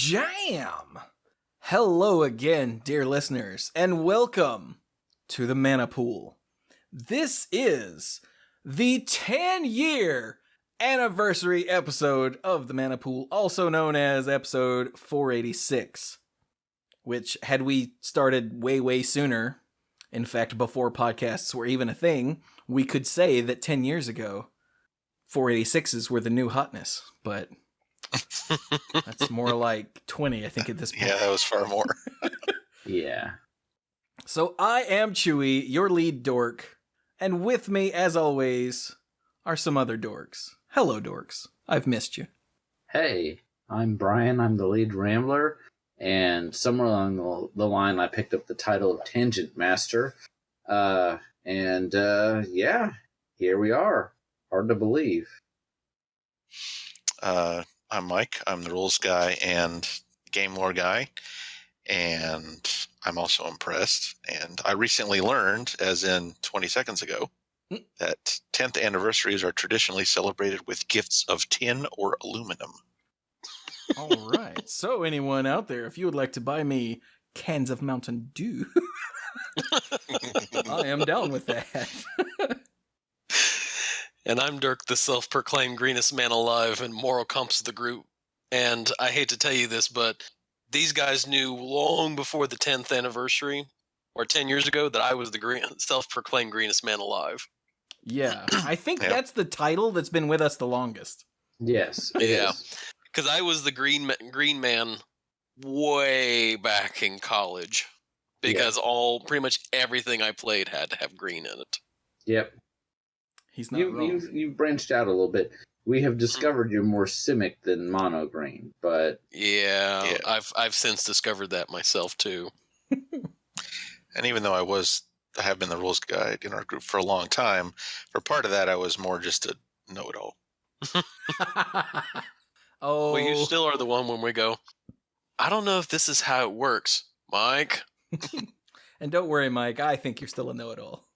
jam! Hello again, dear listeners, and welcome to the Mana Pool. This is the 10-year anniversary episode of the Mana Pool, also known as episode 486, which, had we started way sooner, in fact, before podcasts were even a thing, we could say that 10 years ago, 486s were the new hotness, but that's more like 20, I think, at this point. Yeah, that was far more. Yeah. So I am Chuy, your lead dork, and with me, as always, are some other dorks. Hello, dorks. I've missed you. Hey, I'm Brian. I'm the lead rambler, and somewhere along the line, I picked up the title of Tangent Master. Yeah, here we are. Hard to believe. I'm Mike. I'm the rules guy and game lore guy, and I'm also impressed. And I recently learned, as in 20 seconds ago, that 10th anniversaries are traditionally celebrated with gifts of tin or aluminum. All right. So anyone out there, if you would like to buy me cans of Mountain Dew, I am down with that. And I'm Dirk, the self-proclaimed greenest man alive and moral compass of the group. And I hate to tell you this, but these guys knew long before the 10th anniversary, or 10 years ago, that I was the self-proclaimed greenest man alive. Yeah, I think that's the title that's been with us the longest. Yes, it is. Because I was the green man way back in college. Because pretty much everything I played had to have green in it. Yep. He's not wrong. You've branched out a little bit. We have discovered you're more simic than mono green, but yeah. I've since discovered that myself too. And even though I have been the rules guy in our group for a long time, for part of that I was more just a know-it-all. Oh, Well, you still are the one when we go, I don't know if this is how it works, Mike. And don't worry, Mike, I think you're still a know-it-all.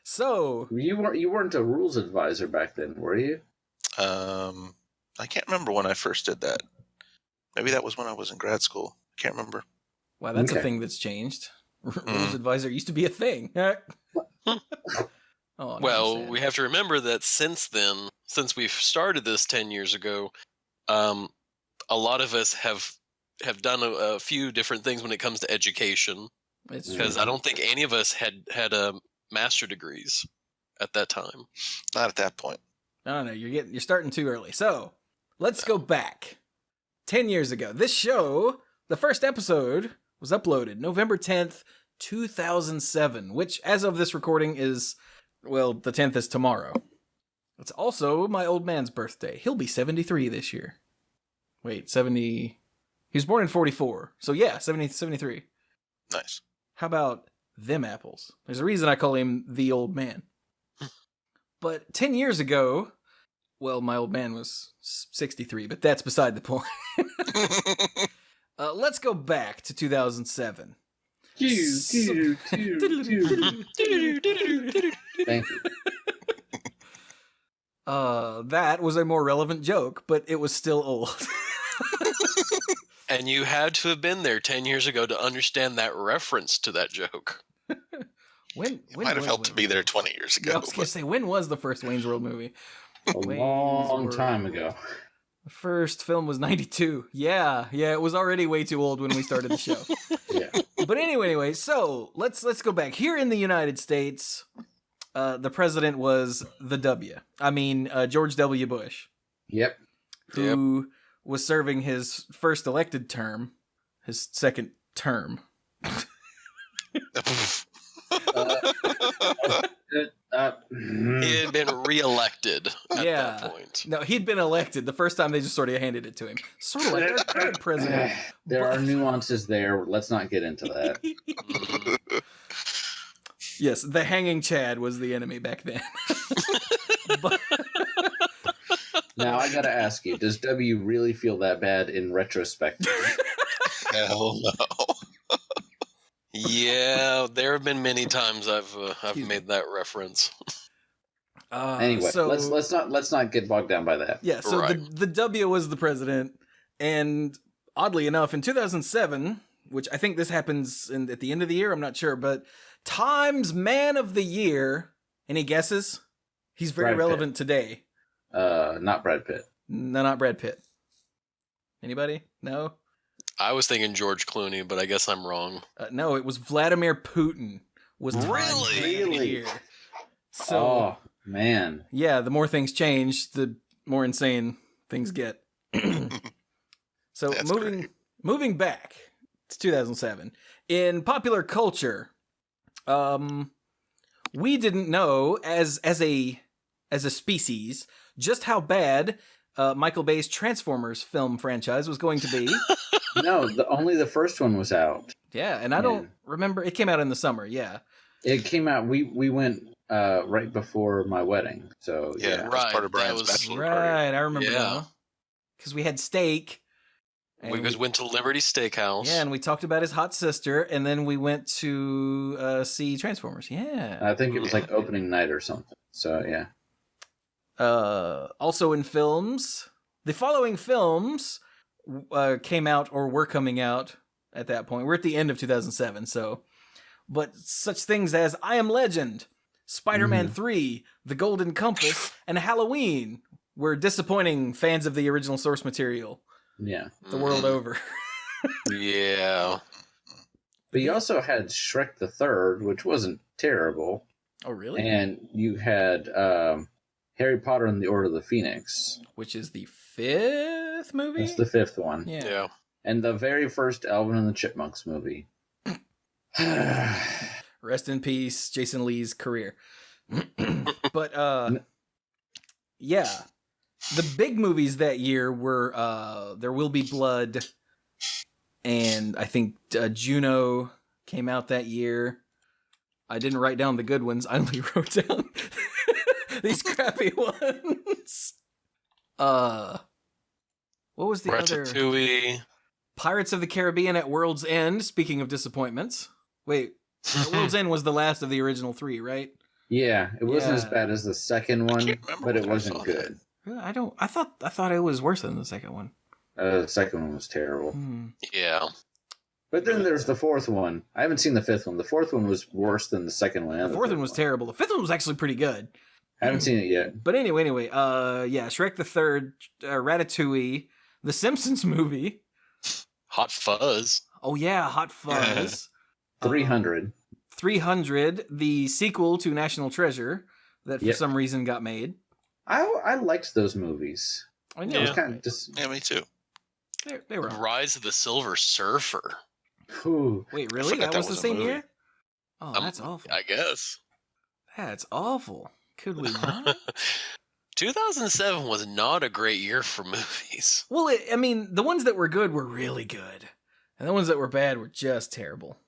So you weren't a rules advisor back then, were you? I can't remember when I first did that. Maybe that was when I was in grad school. I can't remember. Wow, that's a thing that's changed. Rules advisor used to be a thing. Oh, well, we have to remember that since then, since we've started this 10 years ago, a lot of us have done a few different things when it comes to education. Because I don't think any of us had master degrees at that time. Not at that point. No, you're starting too early. So let's go back 10 years ago. This show, the first episode, was uploaded November 10th, 2007, which, as of this recording, is, well, the 10th is tomorrow. It's also my old man's birthday. He'll be 73 this year. Wait, 70... He was born in 44. So yeah, 73. Nice. How about them apples? There's a reason I call him the old man. But 10 years ago, well, my old man was 63, but that's beside the point. Let's go back to 2007. Thank you. That was a more relevant joke, but it was still old. And you had to have been there 10 years ago to understand that reference to that joke. When might have helped to be there 20 years ago. Yeah, I was going to say, when was the first Wayne's World movie? A long time ago. The first film was 92. Yeah, it was already way too old when we started the show. Yeah. But anyway, so let's go back. Here in the United States, the president was the W. I mean, George W. Bush. Yep. Who was serving his first elected term, his second term. He had been reelected at that point. No, he'd been elected. The first time they just sort of handed it to him. Sort of like our current president. There are nuances there. Let's not get into that. Yes, the hanging Chad was the enemy back then. But... Now, I gotta ask you, does W really feel that bad in retrospect? Hell no. Yeah, there have been many times I've made that reference. Anyway, so, let's not get bogged down by that. Yeah, so Right. the W was the president, And oddly enough, in 2007, which I think this happens at the end of the year, I'm not sure, but Time's Man of the Year, any guesses? He's very relevant today. Not Brad Pitt. No, not Brad Pitt. Anybody? No? I was thinking George Clooney, but I guess I'm wrong. No, it was Vladimir Putin. Was Time's Man of the Year. So, oh, man. Yeah, the more things change, the more insane things get. So moving back to 2007, in popular culture, we didn't know as a species just how bad Michael Bay's Transformers film franchise was going to be. No, only the first one was out. Yeah, and I don't remember. It came out in the summer. Yeah, it came out. We went right before my wedding. So yeah, right. Part of Brian's bachelor party. Right, I remember now. Because we had steak. We went to Liberty Steakhouse. Yeah, and we talked about his hot sister, and then we went to see Transformers. Yeah. I think it was like opening night or something. So, yeah. Also in films, the following films came out or were coming out at that point. We're at the end of 2007, so. But such things as I Am Legend, Spider-Man 3, The Golden Compass, and Halloween were disappointing fans of the original source material. Yeah. The world over. Yeah. But you also had Shrek the Third, which wasn't terrible. Oh, really? And you had Harry Potter and the Order of the Phoenix. Which is the fifth movie? It's the fifth one. Yeah. And the very first Alvin and the Chipmunks movie. Rest in peace, Jason Lee's career. But, yeah. The big movies that year were There Will Be Blood, and I think Juno came out that year. I didn't write down the good ones. I only wrote down these crappy ones. What was the Ratatouille. other? Pirates of the Caribbean at World's End, speaking of disappointments. Wait, World's End was the last of the original three, right? Yeah, it wasn't as bad as the second one, but it wasn't good. I thought it was worse than the second one. The second one was terrible. Yeah. But then there's the fourth one. I haven't seen the fifth one. The fourth one was worse than the second one. The fourth one was terrible. The fifth one was actually pretty good. I haven't seen it yet. But anyway, yeah, Shrek the Third, Ratatouille, The Simpsons movie. Hot Fuzz. Oh yeah, Hot Fuzz. 300. 300, the sequel to National Treasure that for some reason got made. I liked those movies. I know. It was kind of just... Yeah, me too. They were. Rise of the Silver Surfer. Ooh. Wait, really? That was the same year? Oh, that's awful. I guess. That's awful. Could we not? 2007 was not a great year for movies. Well, I mean, the ones that were good were really good. And the ones that were bad were just terrible.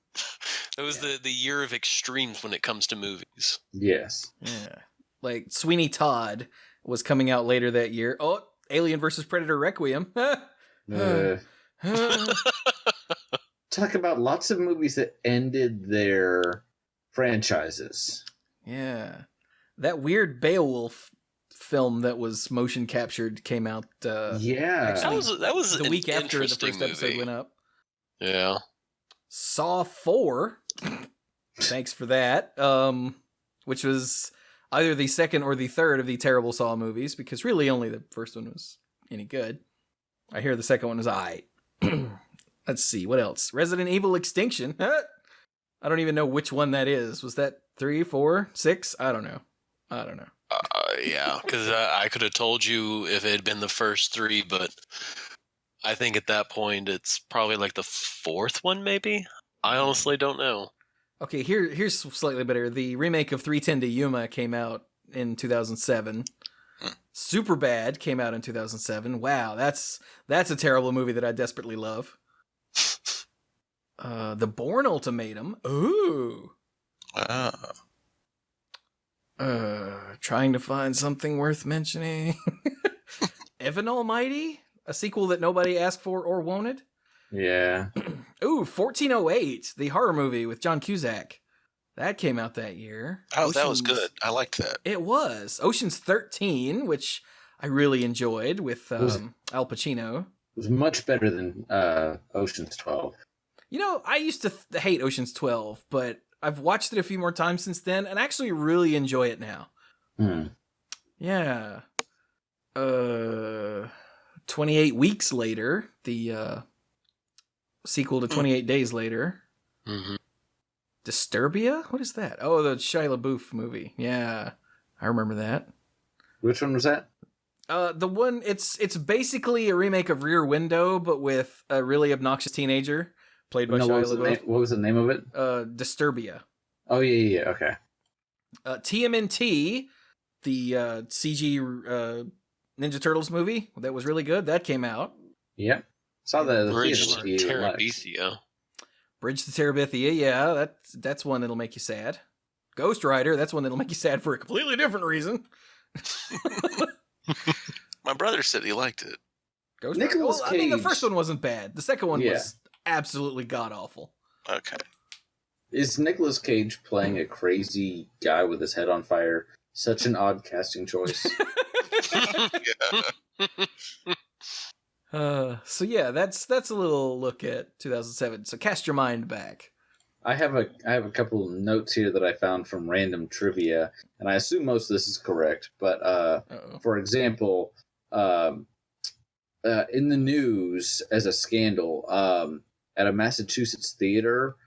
It was the year of extremes when it comes to movies. Yes. Yeah. Like, Sweeney Todd was coming out later that year. Oh, Alien vs. Predator Requiem. Talk about lots of movies that ended their franchises. Yeah. That weird Beowulf film that was motion captured came out. Actually, that was the week after the first movie. episode went up. Yeah. Saw 4. Thanks for that. Which was either the second or the third of the terrible Saw movies, because really only the first one was any good. I hear the second one was aight. Let's see, what else? Resident Evil Extinction. I don't even know which one that is. Was that 3, 4, 6? I don't know. Yeah, because I could have told you if it had been the first 3, but I think at that point it's probably like the 4th one, maybe? I honestly don't know. Okay, here's slightly better. The remake of 3:10 to Yuma came out in 2007. Superbad came out in 2007. Wow, that's a terrible movie that I desperately love. The Bourne Ultimatum. Ooh. Trying to find something worth mentioning. Evan Almighty, a sequel that nobody asked for or wanted. Yeah. Ooh, 1408, the horror movie with John Cusack. That came out that year. Oh, that was good. I liked that. It was. Ocean's 13, which I really enjoyed with Al Pacino. was much better than Ocean's 12. You know, I used to hate Ocean's 12, but I've watched it a few more times since then and actually really enjoy it now. Yeah. 28 Weeks Later, the sequel to 28 Days Later. Mm-hmm. Disturbia? What is that? Oh, the Shia LaBeouf movie. Yeah, I remember that. Which one was that? The one, it's basically a remake of Rear Window, but with a really obnoxious teenager played by Shia LaBeouf. What was the name of it? Disturbia. Oh, yeah, okay. TMNT, the CG Ninja Turtles movie that was really good, that came out. Yep. Saw that at the Bridge to theater. Terabithia. Bridge to Terabithia, yeah, that's one that'll make you sad. Ghost Rider, that's one that'll make you sad for a completely different reason. My brother said he liked it. Ghost Nicolas Rider. Well, I mean, the Cage. first one wasn't bad. The second one was absolutely god awful. Okay. Is Nicolas Cage playing a crazy guy with his head on fire such an odd casting choice? So yeah, that's a little look at 2007. So cast your mind back. I have a couple of notes here that I found from random trivia, and I assume most of this is correct. But for example, in the news as a scandal, at a Massachusetts theater,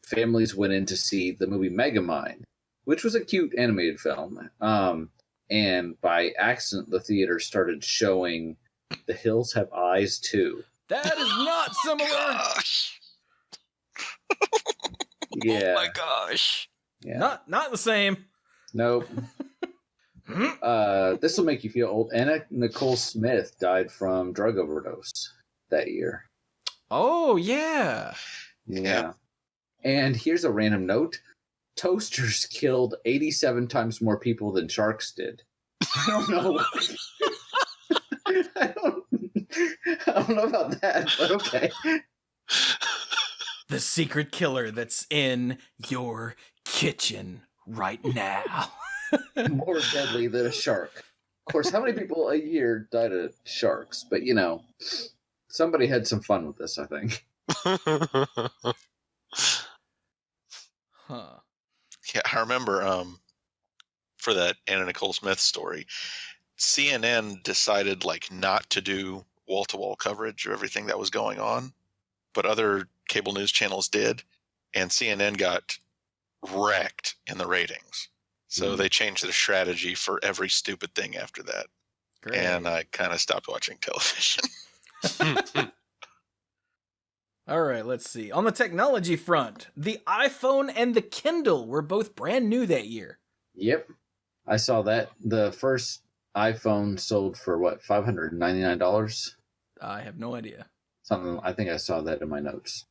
families went in to see the movie Megamind, which was a cute animated film. And by accident, the theater started showing The Hills Have Eyes Too. That is not similar. Gosh. Yeah. Oh my gosh. Yeah. Not the same. Nope. This will make you feel old. Anna Nicole Smith died from drug overdose that year. Oh yeah. Yeah. And here's a random note. Toasters killed 87 times more people than sharks did. I don't know. I don't know about that, but okay. The secret killer that's in your kitchen right now. More deadly than a shark. Of course, how many people a year died of sharks? But, you know, somebody had some fun with this, I think. Huh. Yeah, I remember for that Anna Nicole Smith story, CNN decided like not to do wall-to-wall coverage of everything that was going on, but other cable news channels did, and CNN got wrecked in the ratings. So they changed their strategy for every stupid thing after that. Great. And I kind of stopped watching television. All right, let's see. On the technology front, the iPhone and the Kindle were both brand new that year. Yep. I saw that. The first iPhone sold for what, $599? I have no idea. Something. I think I saw that in my notes.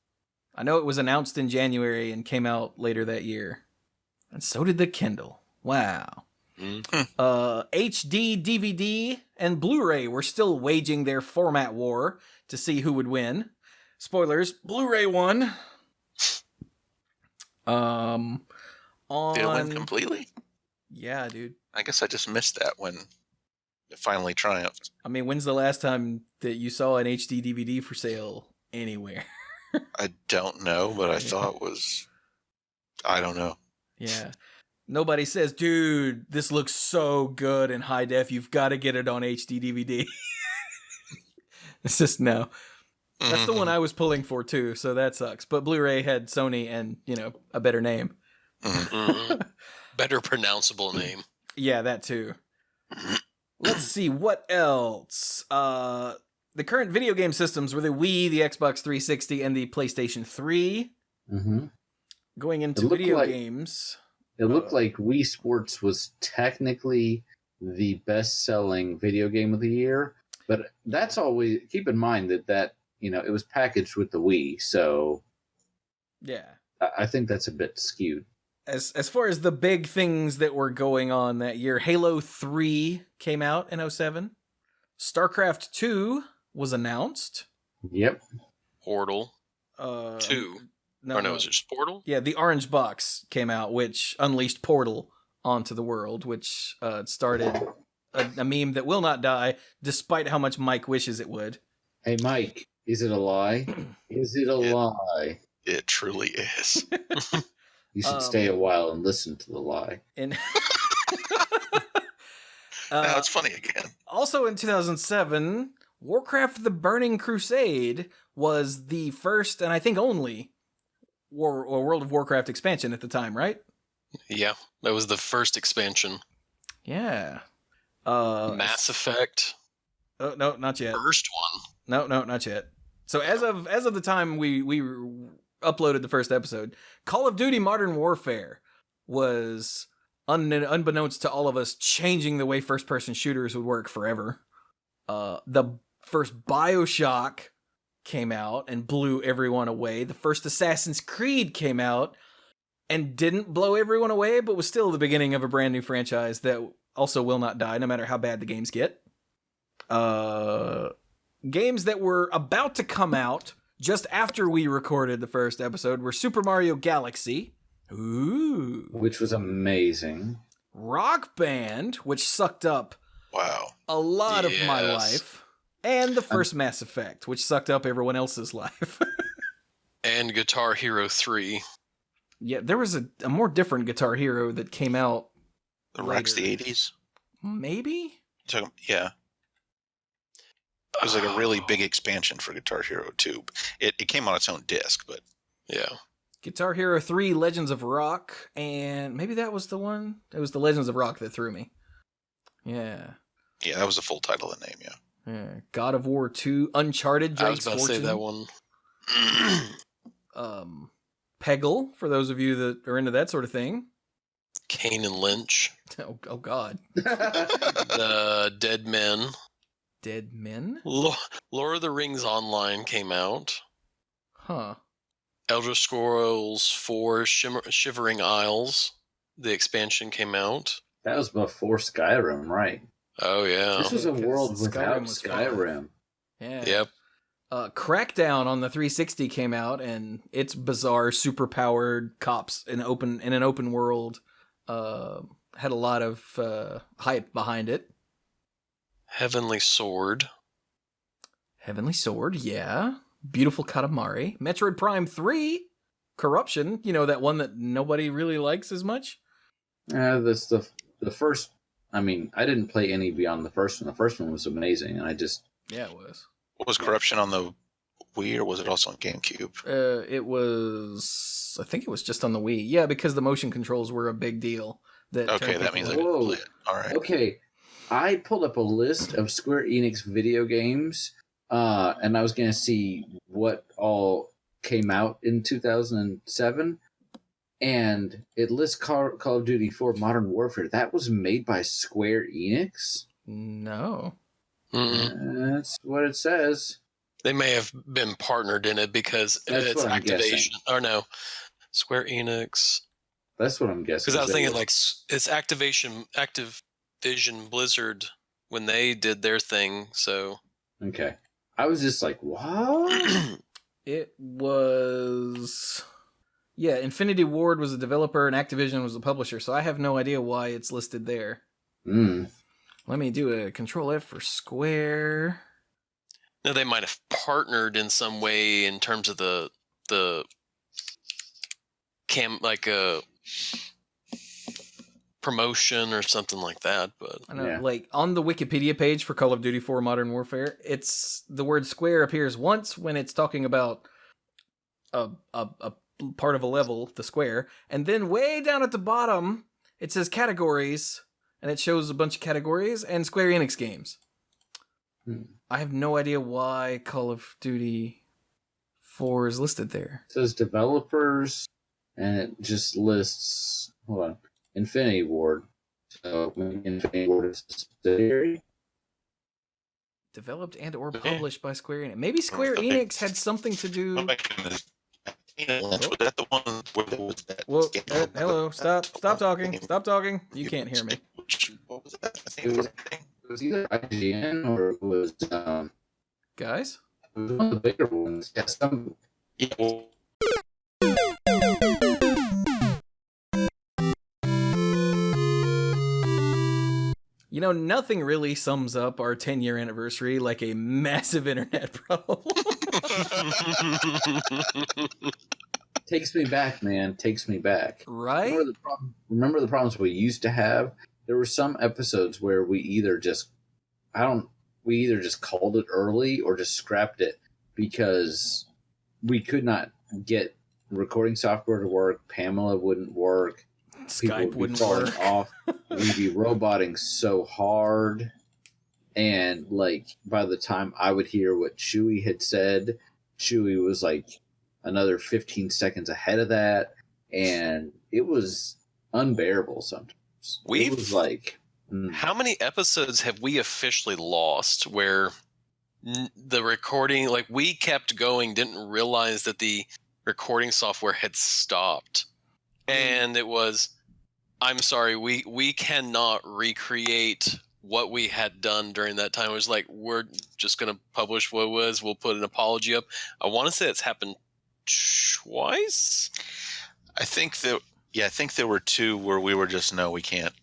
I know it was announced in January and came out later that year. And so did the Kindle. Wow. HD, DVD, and Blu-ray were still waging their format war to see who would win. Spoilers, Blu-ray won. Did it win completely? Yeah, dude. I guess I just missed that when it finally triumphed. I mean, when's the last time that you saw an HD DVD for sale anywhere? I don't know, but I thought was... I don't know. Yeah. Nobody says, dude, this looks so good in high def, you've got to get it on HD DVD. It's just no. That's the one I was pulling for too, so that sucks. But Blu-ray had Sony and, you know, a better name. Better pronounceable name. Yeah, that too. Let's see, what else? The current video game systems were the Wii, the Xbox 360, and the PlayStation 3. Mm-hmm. Going into video games... It looked like Wii Sports was technically the best-selling video game of the year, but that's always... Keep in mind that you know, it was packaged with the Wii, so yeah, I think that's a bit skewed. As far as the big things that were going on that year, Halo 3 came out in 2007. StarCraft 2 was announced. Yep. Portal 2. No, or no, is it just Portal? Yeah, the orange box came out, which unleashed Portal onto the world, which started a meme that will not die, despite how much Mike wishes it would. Hey, Mike, is it a lie? Is it a lie? It truly is. You should stay a while and listen to the lie. And now it's funny again. Also in 2007, Warcraft: The Burning Crusade was the first and I think only World of Warcraft expansion at the time, right? Yeah, that was the first expansion. Yeah. Mass Effect. Oh, no, not yet. First one. No, not yet. So as of the time we uploaded the first episode, Call of Duty Modern Warfare was, unbeknownst to all of us, changing the way first-person shooters would work forever. The first BioShock came out and blew everyone away. The first Assassin's Creed came out and didn't blow everyone away, but was still the beginning of a brand new franchise that also will not die, no matter how bad the games get. Games that were about to come out just after we recorded the first episode were Super Mario Galaxy. Ooh. Which was amazing. Rock Band, which sucked up a lot of my life. And the first Mass Effect, which sucked up everyone else's life. And Guitar Hero 3. Yeah, there was a more different Guitar Hero that came out The Rex the 80s? Maybe? Yeah. It was like a really big expansion for Guitar Hero 2. It came on its own disc, but... Yeah. Guitar Hero 3, Legends of Rock, and maybe that was the one? It was the Legends of Rock that threw me. Yeah. Yeah, that was the full title of the name, yeah. Yeah. God of War 2, Uncharted, Drake's I was about Fortune. to say that one. Peggle, for those of you that are into that sort of thing. Kane and Lynch. Oh God. The Dead Men. Dead Men? Lord of the Rings Online came out. Huh. Elder Scrolls 4 Shivering Isles. The expansion came out. That was before Skyrim, right? Oh, yeah. This was a world without was Skyrim. Yeah. Yep. Crackdown on the 360 came out, and its bizarre, super-powered cops in an open world had a lot of hype behind it. Heavenly Sword. Heavenly Sword, yeah. Beautiful Katamari. Metroid Prime 3. Corruption. You know, that one that nobody really likes as much? That's the first... I mean, I didn't play any beyond the first one. The first one was amazing, and I just... Yeah, it was. Was Corruption on the Wii, or was it also on GameCube? It was... I think it was just on the Wii. Yeah, because the motion controls were a big deal. Okay, that means I can play it. All right. Okay, I pulled up a list of Square Enix video games, and I was going to see what all came out in 2007, and it lists Call of Duty 4 Modern Warfare. That was made by Square Enix? No. That's what it says. They may have been partnered in it because it's Activation. Or no, Square Enix. That's what I'm guessing. Because I was thinking, like, it's Activision Blizzard when they did their thing, so... Okay. I was just like, what? It was... Yeah, Infinity Ward was a developer and Activision was the publisher, so I have no idea why it's listed there. Let me do a Control F for Square. No, they might have partnered in some way in terms of the promotion or something like that, but I know, like on the Wikipedia page for Call of Duty 4 Modern Warfare, it's the word Square appears once when it's talking about a part of a level, the square, and then way down at the bottom it says categories, and it shows a bunch of categories and Square Enix games. I have no idea why Call of Duty 4 is listed there. It says developers, and it just lists, hold on, Infinity Ward. So Infinity Ward is a subsidiary. Developed and or published by Square Enix. Maybe Square Enix had something to do... Was that the one where there was that? Whoa, hello, stop talking. Stop talking. You can't hear me. What was that? I think it was either IGN or it was... Guys? It was one of the bigger ones. Yeah, some... nothing really sums up our 10-year anniversary like a massive internet problem. Takes me back, man. Takes me back. Right? Remember the problems we used to have? There were some episodes where we either just called it early or just scrapped it because we could not get recording software to work. Pamela wouldn't work. Skype wouldn't work. Off. We'd be roboting so hard. And like by the time I would hear what Chuy had said, Chuy was like another 15 seconds ahead of that. And it was unbearable sometimes. It was like... How many episodes have we officially lost where the recording, like we kept going, didn't realize that the recording software had stopped? And it was, I'm sorry, we cannot recreate what we had done during that time. It was like, we're just going to publish what it was. We'll put an apology up. I want to say it's happened twice. I think there were 2 where we were just, no, we can't.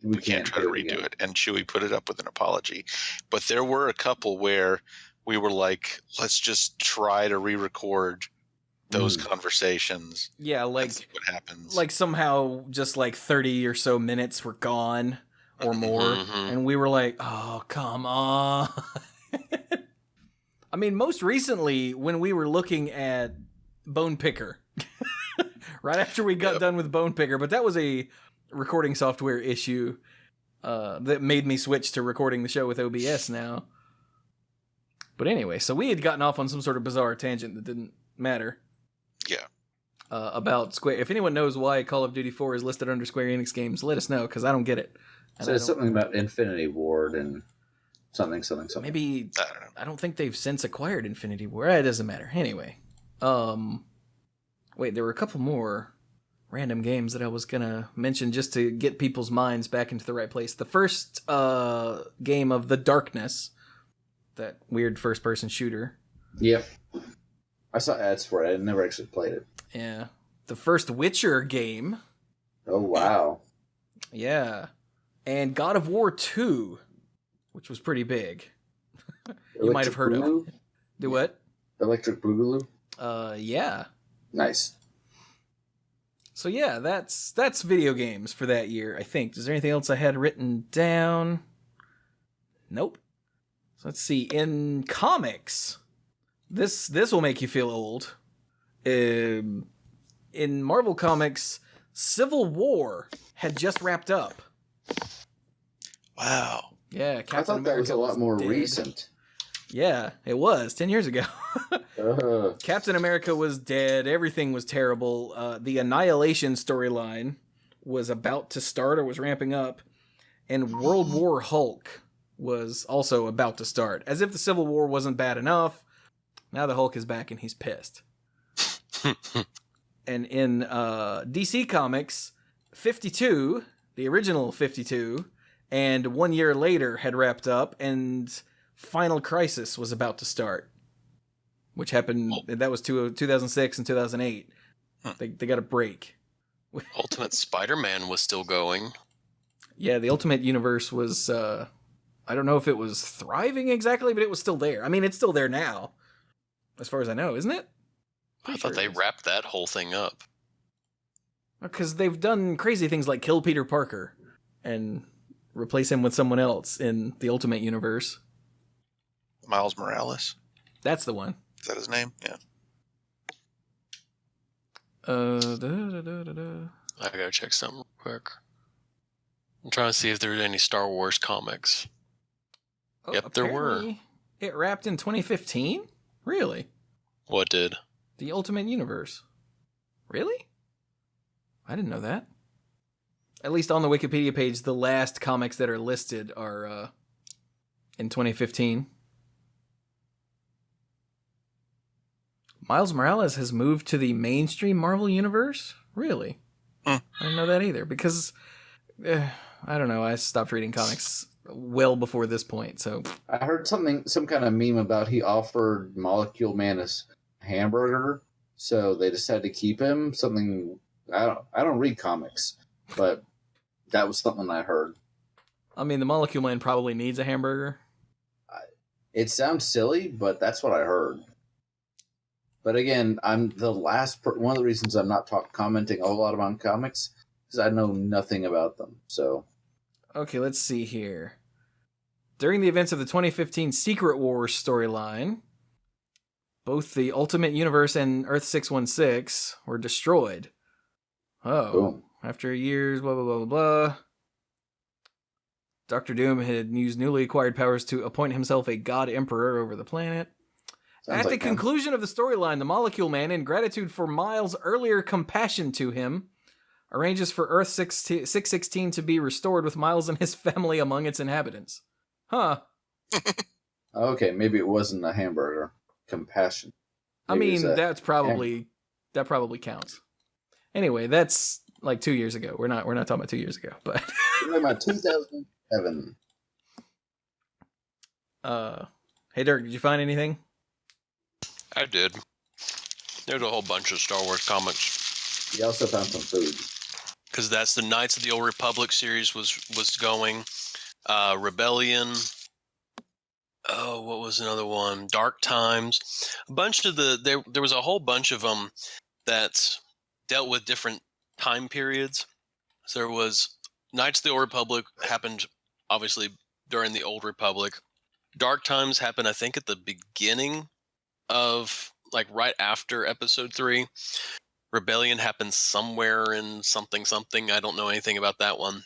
We can't try to redo it. And Chuy put it up with an apology. But there were a couple where we were like, let's just try to re-record those conversations. Yeah, like and see what happens. Like somehow just like 30 or so minutes were gone or more. Mm-hmm. And we were like, oh, come on. I mean, most recently when we were looking at Bone Picker, right after we got done with Bone Picker, but that was a recording software issue that made me switch to recording the show with OBS now. But anyway, so we had gotten off on some sort of bizarre tangent that didn't matter. Yeah. About Square. If anyone knows why Call of Duty 4 is listed under Square Enix games, let us know, because I don't get it. So it's something about Infinity Ward and something. Maybe, I don't know. I don't think they've since acquired Infinity Ward. It doesn't matter. Anyway. Wait, there were a couple more random games that I was gonna mention just to get people's minds back into the right place. The first game of The Darkness, that weird first-person shooter. Yep. I saw ads for it. I never actually played it. Yeah. The first Witcher game. Oh, wow. Yeah. And God of War 2, which was pretty big. You might have heard of. Do what? Electric Boogaloo? Yeah. Nice. So yeah, that's video games for that year, I think. Is there anything else I had written down? Nope. So let's see. In comics, this will make you feel old. In Marvel Comics, Civil War had just wrapped up. Wow. Yeah, Captain I thought America that was a lot more dead. recent. Yeah, it was 10 years ago. Captain America was dead. Everything was terrible. The Annihilation storyline was about to start or was ramping up. And World War Hulk was also about to start. As if the Civil War wasn't bad enough. Now the Hulk is back and he's pissed. And in DC Comics, 52, the original 52, and 1 year later had wrapped up, and Final Crisis was about to start, which happened, that was 2006 and 2008. They got a break. Ultimate Spider-Man was still going. Yeah, the Ultimate Universe was, I don't know if it was thriving exactly, but it was still there. I mean, it's still there now, as far as I know, isn't it? I thought they wrapped that whole thing up. Because they've done crazy things like kill Peter Parker and replace him with someone else in the Ultimate Universe. Miles Morales. That's the one. Is that his name? Yeah. I gotta check something real quick. I'm trying to see if there are any Star Wars comics. Oh, yep, there were. apparently It wrapped in 2015? Really? What did? The Ultimate Universe. Really? I didn't know that. At least on the Wikipedia page, the last comics that are listed are in 2015. Miles Morales has moved to the mainstream Marvel Universe? Really? I didn't know that either, because, I don't know, I stopped reading comics well before this point, so... I heard some kind of meme about he offered Molecule Man a hamburger, so they decided to keep him. Something... I don't read comics, but that was something I heard. I mean, the Molecule Man probably needs a hamburger. It sounds silly, but that's what I heard. But again, I'm the last. One of the reasons I'm not commenting a whole lot about comics is I know nothing about them. So, okay, let's see here. During the events of the 2015 Secret Wars storyline, both the Ultimate Universe and Earth 616 were destroyed. Oh, boom. After years, blah blah blah blah blah. Dr. Doom had used newly acquired powers to appoint himself a god emperor over the planet. Sounds At the like him. conclusion of the storyline, the Molecule Man, in gratitude for Miles' earlier compassion to him, arranges for Earth 616 to be restored with Miles and his family among its inhabitants. Huh. Okay, maybe it wasn't a hamburger. Compassion. I Maybe mean, it's a that probably counts. Anyway, that's like 2 years ago. We're not talking about 2 years ago, but We're talking about 2007. Hey Dirk, did you find anything? I did. There's a whole bunch of Star Wars comics. You also found some food. Because that's the Knights of the Old Republic series was going. Rebellion. Oh, what was another one? Dark Times. A bunch of there was a whole bunch of them that dealt with different time periods. So there was Knights of the Old Republic happened obviously during the Old Republic. Dark Times happened, I think, at the beginning of, like, right after Episode 3. Rebellion happened somewhere in something. I don't know anything about that one.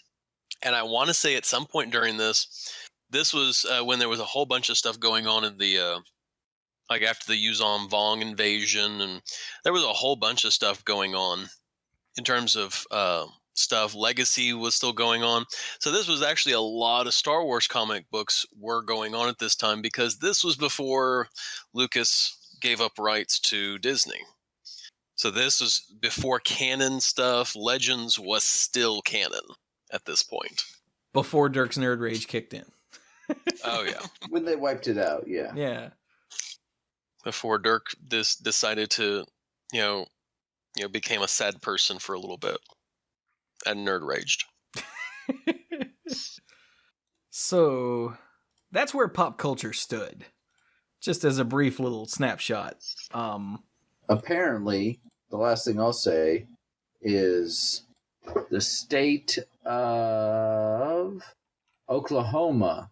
And I want to say at some point during this was when there was a whole bunch of stuff going on in the, like after the Yuzon Vong invasion, and there was a whole bunch of stuff going on in terms of stuff. Legacy was still going on. So this was actually a lot of Star Wars comic books were going on at this time, because this was before Lucas gave up rights to Disney. So this was before canon stuff. Legends was still canon at this point. Before Dirk's Nerd Rage kicked in. Oh, yeah. When they wiped it out, yeah. Yeah. Before Dirk decided to, became a sad person for a little bit and nerd raged. So that's where pop culture stood. Just as a brief little snapshot. Apparently, the last thing I'll say is the state of Oklahoma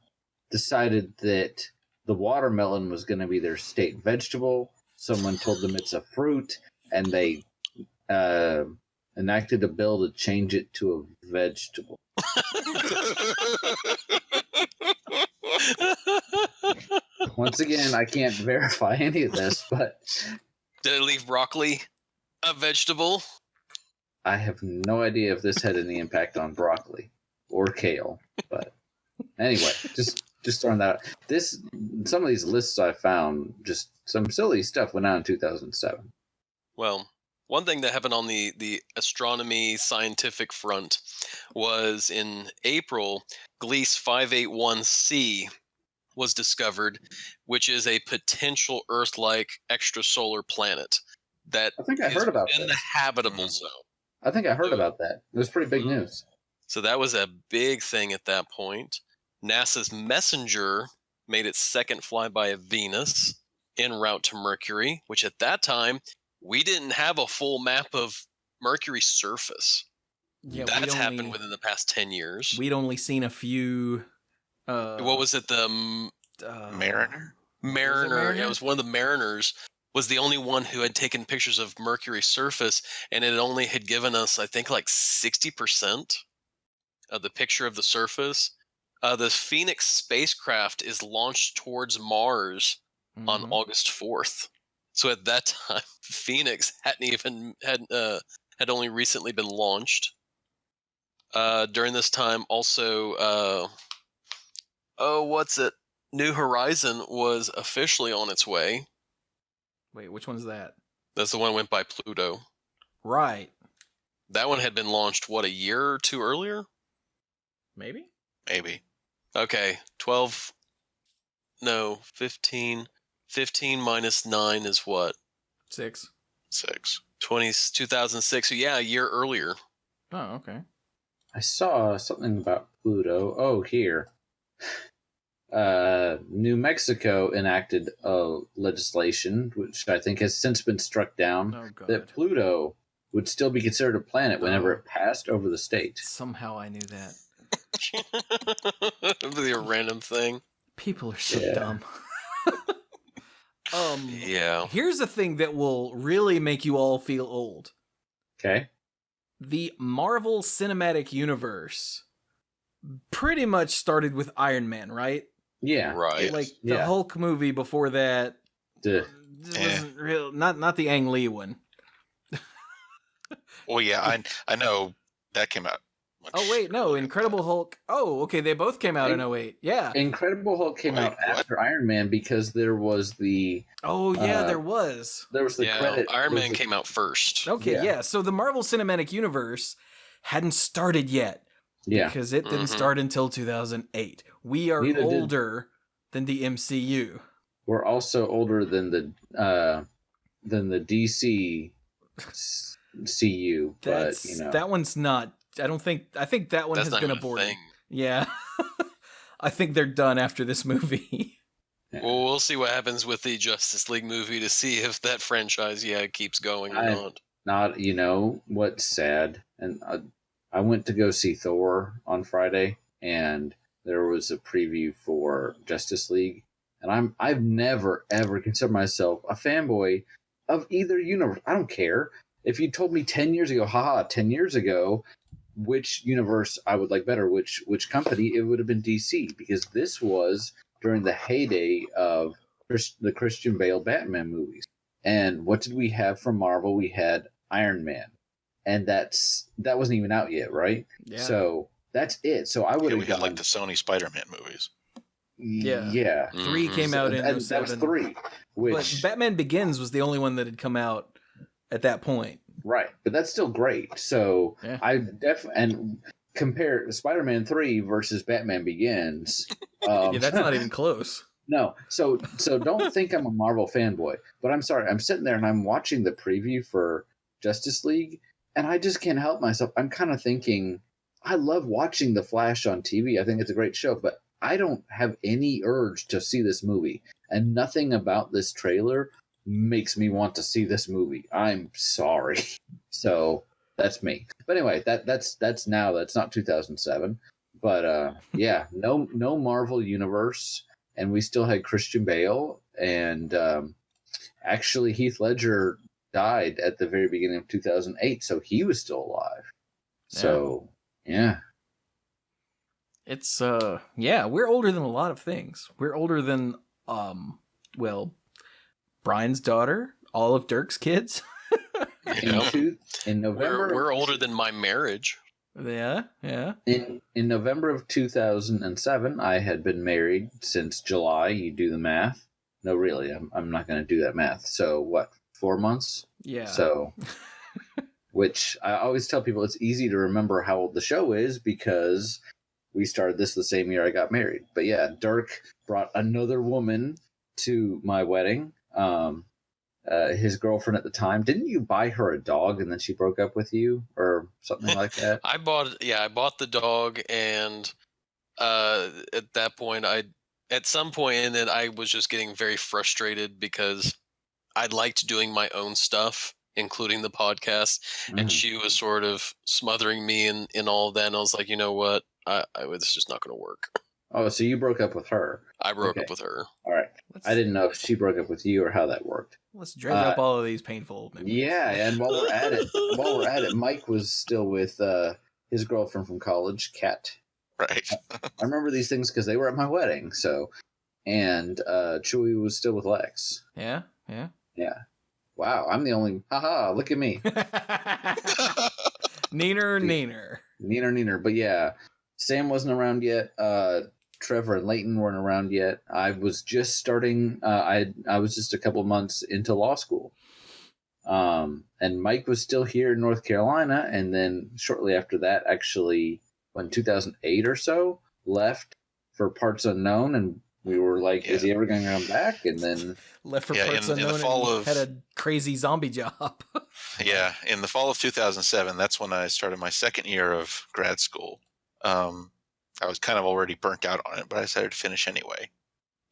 decided that the watermelon was going to be their state vegetable. Someone told them it's a fruit, and they enacted a bill to change it to a vegetable. Once again, I can't verify any of this, but Did it leave broccoli a vegetable? I have no idea if this had any impact on broccoli or kale. But anyway, just throwing that out. Some of these lists I found, just some silly stuff went out in 2007. Well, one thing that happened on the astronomy scientific front was in April, Gliese 581c was discovered, which is a potential Earth-like extrasolar planet that I think I heard about in that. the habitable zone. I think I heard about that. It was pretty big news. So that was a big thing at that point. NASA's Messenger made its second flyby of Venus en route to Mercury, which at that time, we didn't have a full map of Mercury's surface. Yeah, That's happened within the past 10 years. We'd only seen a few... what was it? The Mariner? Mariner. Yeah, it was one of the Mariners. Was the only one who had taken pictures of Mercury's surface, and it only had given us, I think, like 60% of the picture of the surface. The Phoenix spacecraft is launched towards Mars on August 4th. So at that time, Phoenix had only recently been launched. During this time, also, New Horizon was officially on its way. Wait, which one's that? That's the one that went by Pluto. Right. That one had been launched, what, a year or two earlier? Maybe? Maybe. Okay, 15 minus 9 is what? 6. 2006. So yeah, a year earlier. Oh, okay. I saw something about Pluto. Oh, here. New Mexico enacted legislation, which I think has since been struck down, that Pluto would still be considered a planet whenever it passed over the state. Somehow I knew that. Be a random thing. People are so dumb. Yeah. Here's a thing that will really make you all feel old. Okay. The Marvel Cinematic Universe pretty much started with Iron Man, right? Yeah. Right. Like the Hulk movie before that wasn't real. Not the Ang Lee one. Well, yeah, I know that came out. Oh wait, no, Incredible Hulk. Oh, okay, they both came out in 2008. Yeah. Incredible Hulk came out after Iron Man because there was the Oh yeah, there was. There was the credit. Iron Man came out first. Okay, yeah. So the Marvel Cinematic Universe hadn't started yet. Yeah. Because it didn't start until 2008. We are older than the MCU. We're also older than the DC CU, but you know. That one's not. I think that one has been aborted. Yeah. I think they're done after this movie. Well, we'll see what happens with the Justice League movie to see if that franchise, keeps going or not. Not, you know, what's sad, and I went to go see Thor on Friday, and there was a preview for Justice League, and I've never ever considered myself a fanboy of either universe. I don't care if you told me 10 years ago, 10 years ago, which universe I would like better, which company, it would have been DC, because this was during the heyday of the Christian Bale Batman movies. And what did we have from Marvel? We had Iron Man, and that wasn't even out yet, right? Yeah. So that's it. So I would have got like the Sony Spider-Man movies. Yeah. 3 came out in 2007. That was 3. But Batman Begins was the only one that had come out at that point. Right, but that's still great. So I definitely and compare Spider-Man 3 versus Batman Begins. That's not even close. No, so don't think I'm a Marvel fanboy, but I'm sorry. I'm sitting there and I'm watching the preview for Justice League, and I just can't help myself. I'm kind of thinking, I love watching The Flash on TV. I think it's a great show, but I don't have any urge to see this movie, and nothing about this trailer makes me want to see this movie. I'm sorry. So that's me. But anyway, that's now. That's not 2007. But no Marvel universe. And we still had Christian Bale, and actually Heath Ledger died at the very beginning of 2008, so he was still alive. So, yeah. It's, we're older than a lot of things. We're older than, Brian's daughter, all of Dirk's kids. In November. We're older than my marriage. Yeah. In November of 2007, I had been married since July. You do the math. No, really, I'm not going to do that math. So what? 4 months? Yeah. So, which I always tell people it's easy to remember how old the show is because we started this the same year I got married. But yeah, Dirk brought another woman to my wedding. His girlfriend at the time. Didn't you buy her a dog and then she broke up with you or something like that? I bought the dog, and at that point at some point and then I was just getting very frustrated because I liked doing my own stuff, including the podcast, and she was sort of smothering me in all of that, and I was like, you know what? This is just not going to work. Oh, so you broke up with her. I broke up with her. All right. I didn't know if she broke up with you or how that worked. Let's dredge up all of these painful memories. Yeah, and while we're at it, Mike was still with his girlfriend from college, Kat. Right. I remember these things because they were at my wedding. So, and Chuy was still with Lex. Yeah. Wow, I'm the only. Haha! Look at me. Neener. But yeah, Sam wasn't around yet. Trevor and Leighton weren't around yet. I was just starting. I was just a couple months into law school. And Mike was still here in North Carolina, and then shortly after that, actually, in 2008 or so, left for Parts Unknown, and we were like, "Is he ever going to come back?" And then left for Parts Unknown and had a crazy zombie job. Yeah, in the fall of 2007, that's when I started my second year of grad school. I was kind of already burnt out on it, but I decided to finish anyway.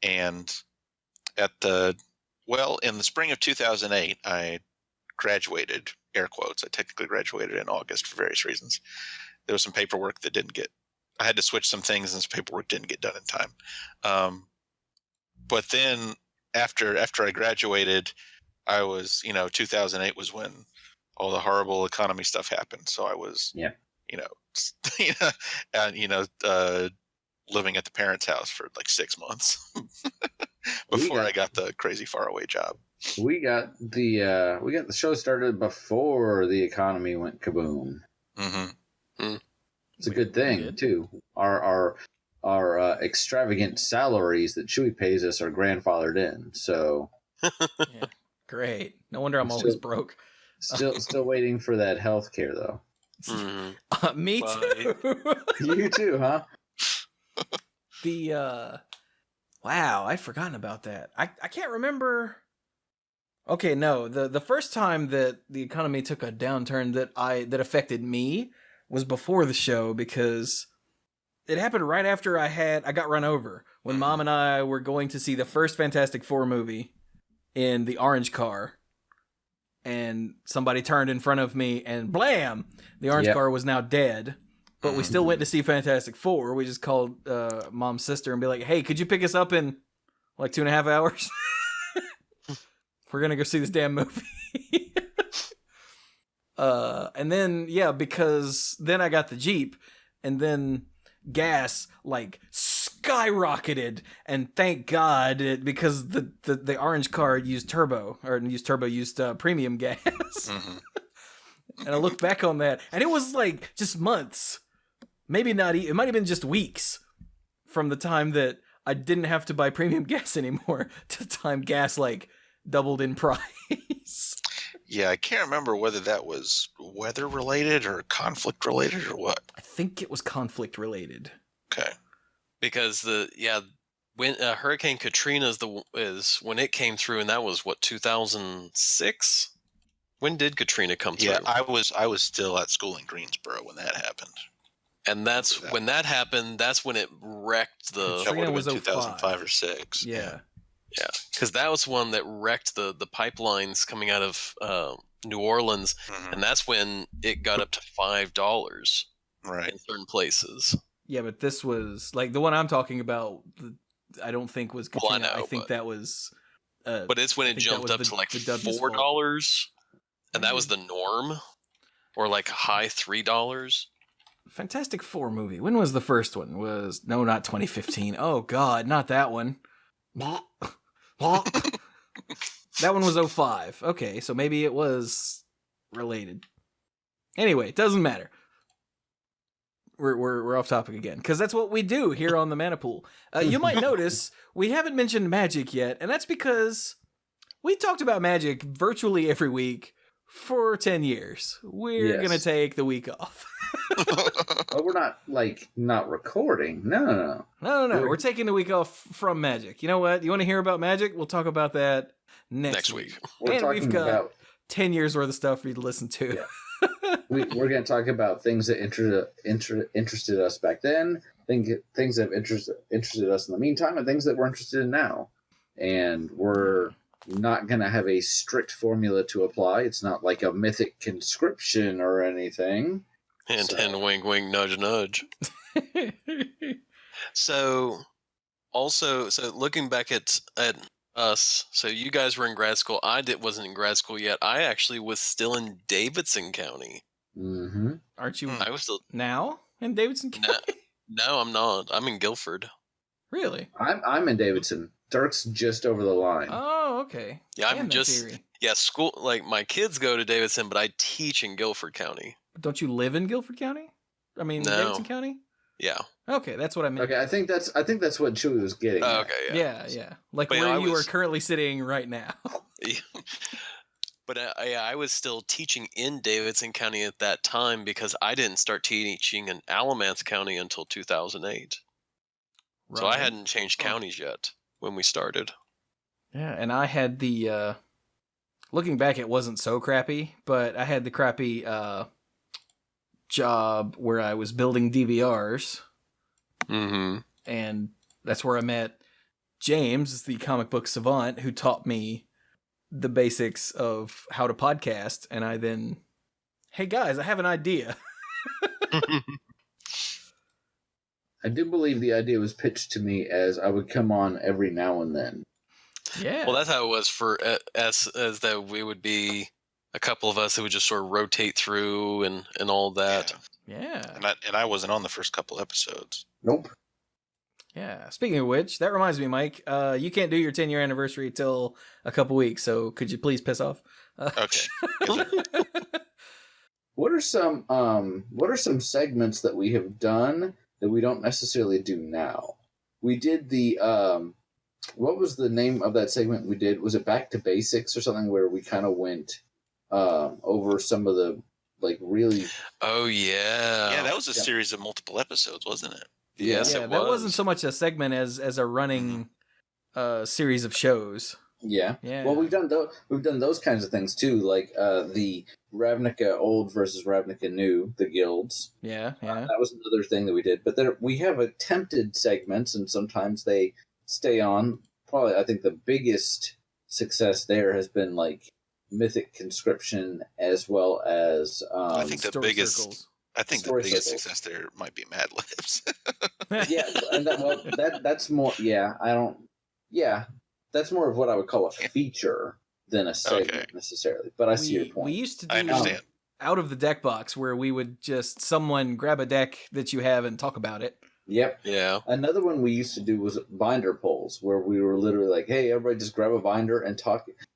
And in the spring of 2008, I graduated, air quotes. I technically graduated in August for various reasons. There was some paperwork that I had to switch some things, and some paperwork didn't get done in time. But then after I graduated, I was, 2008 was when all the horrible economy stuff happened. So I was, living at the parents' house for like 6 months before I got the crazy faraway job. We got the show started before the economy went kaboom. Mm-hmm. It's a good thing too. Our extravagant salaries that Chuy pays us are grandfathered in. So yeah, great. No wonder I'm always broke. Still waiting for that health care though. Mm-hmm. Me too. You too, huh? Wow, I'd forgotten about that. I can't remember. Okay, no, the first time that the economy took a downturn that affected me was before the show, because it happened right after I got run over when Mom and I were going to see the first Fantastic Four movie in the orange car, and somebody turned in front of me and blam, the orange car was now dead. But we still went to see Fantastic Four. We just called Mom's sister and be like, hey, could you pick us up in like 2.5 hours? We're going to go see this damn movie. And then, because then I got the Jeep, and then gas like skyrocketed, and thank God, because the orange car used premium gas. And I look back on that, and it was like just months. Maybe not. It might have been just weeks from the time that I didn't have to buy premium gas anymore to the time gas like doubled in price. Yeah, I can't remember whether that was weather related or conflict related or what. I think it was conflict related. Okay. Because when Hurricane Katrina is when it came through, and that was what, 2006. When did Katrina come through? Yeah, I was still at school in Greensboro when that happened. And that's when that happened. That's when it wrecked the. That would have was been 2005 or 6. Yeah. Yeah, because that was one that wrecked the pipelines coming out of New Orleans, and that's when it got up to $5 right in certain places. Yeah, but this was like the one I'm talking about. I don't think was Katrina. Well, I know, I think that was. But it's when it jumped up to like $4, and that was the norm, or like high $3. Fantastic Four movie. When was the first one? No, not 2015. Oh God, not that one. That one was 2005. Okay, so maybe it was related. Anyway, it doesn't matter. We're off topic again, because that's what we do here on the Mana Pool. You might notice we haven't mentioned Magic yet, and that's because we talked about Magic virtually every week for 10 years. We're going to take the week off. Oh, we're not recording. No. We're taking the week off from Magic. You know what? You want to hear about Magic? We'll talk about that next week. We're talking we've got about 10 years worth of stuff for you to listen to. Yeah. We're going to talk about things that interested us back then, things that have interested us in the meantime, and things that we're interested in now. And we're not going to have a strict formula to apply. It's not like a mythic conscription or anything. Hint, hint, wink, wink, nudge, nudge. So looking back at us, so you guys were in grad school. I wasn't in grad school yet. I actually was still in Davidson County. Mm-hmm. Aren't you? I was still now in Davidson County. No, I'm not. I'm in Guilford. Really? I'm in Davidson. Dirk's just over the line. Oh, okay. Yeah, school. Like my kids go to Davidson, but I teach in Guilford County. Don't you live in Guilford County? I mean, No. Davidson County? Yeah. Okay, that's what I meant. Okay, I think that's what Chuy was getting. Oh, at. okay. Yeah. Like But where I you was- are currently sitting right now. But I was still teaching in Davidson County at that time because I didn't start teaching in Alamance County until 2008. So I hadn't changed counties yet when we started. Yeah, and I had the looking back, it wasn't so crappy, but I had the crappy job where I was building DVRs Mm-hmm. And that's where I met James, the comic book savant, who taught me the basics of how to podcast. And I then, hey guys, I have an idea. I do believe the idea was pitched to me as I would come on every now and then. Yeah. Well, that's how it was for us, as that we would be a couple of us that would just sort of rotate through and all that. Yeah. And I wasn't on the first couple episodes. Nope. Yeah. Speaking of which, that reminds me, Mike, you can't do your 10-year anniversary till a couple weeks, so could you please piss off? Okay. Yes, sir. What are some segments that we have done that we don't necessarily do now? We did the what was the name of that segment we did? Was it Back to Basics or something, where we kind of went over some of the really? Oh yeah. Yeah, that was a series of multiple episodes, wasn't it? Yes, yeah, it that was. wasn't so much a segment as a running series of shows. Yeah. Yeah. Well, we've done those kinds of things too, like the Ravnica Old versus Ravnica New, the guilds. Yeah. That was another thing that we did. But we have attempted segments, and sometimes they stay on. Probably, I think the biggest success there has been like Mythic Conscription, as well as I think the Story biggest. Circles. I think the Story biggest circles. success there might be Mad Libs. Yeah, and that's more. Yeah, I don't. Yeah, that's more of what I would call a feature than a segment necessarily. But I see your point. We used to I do understand. out of the deck box where we would just someone grab a deck that you have and talk about it. Yep. Yeah. Another one we used to do was binder polls, where we were literally like, "Hey, everybody, just grab a binder and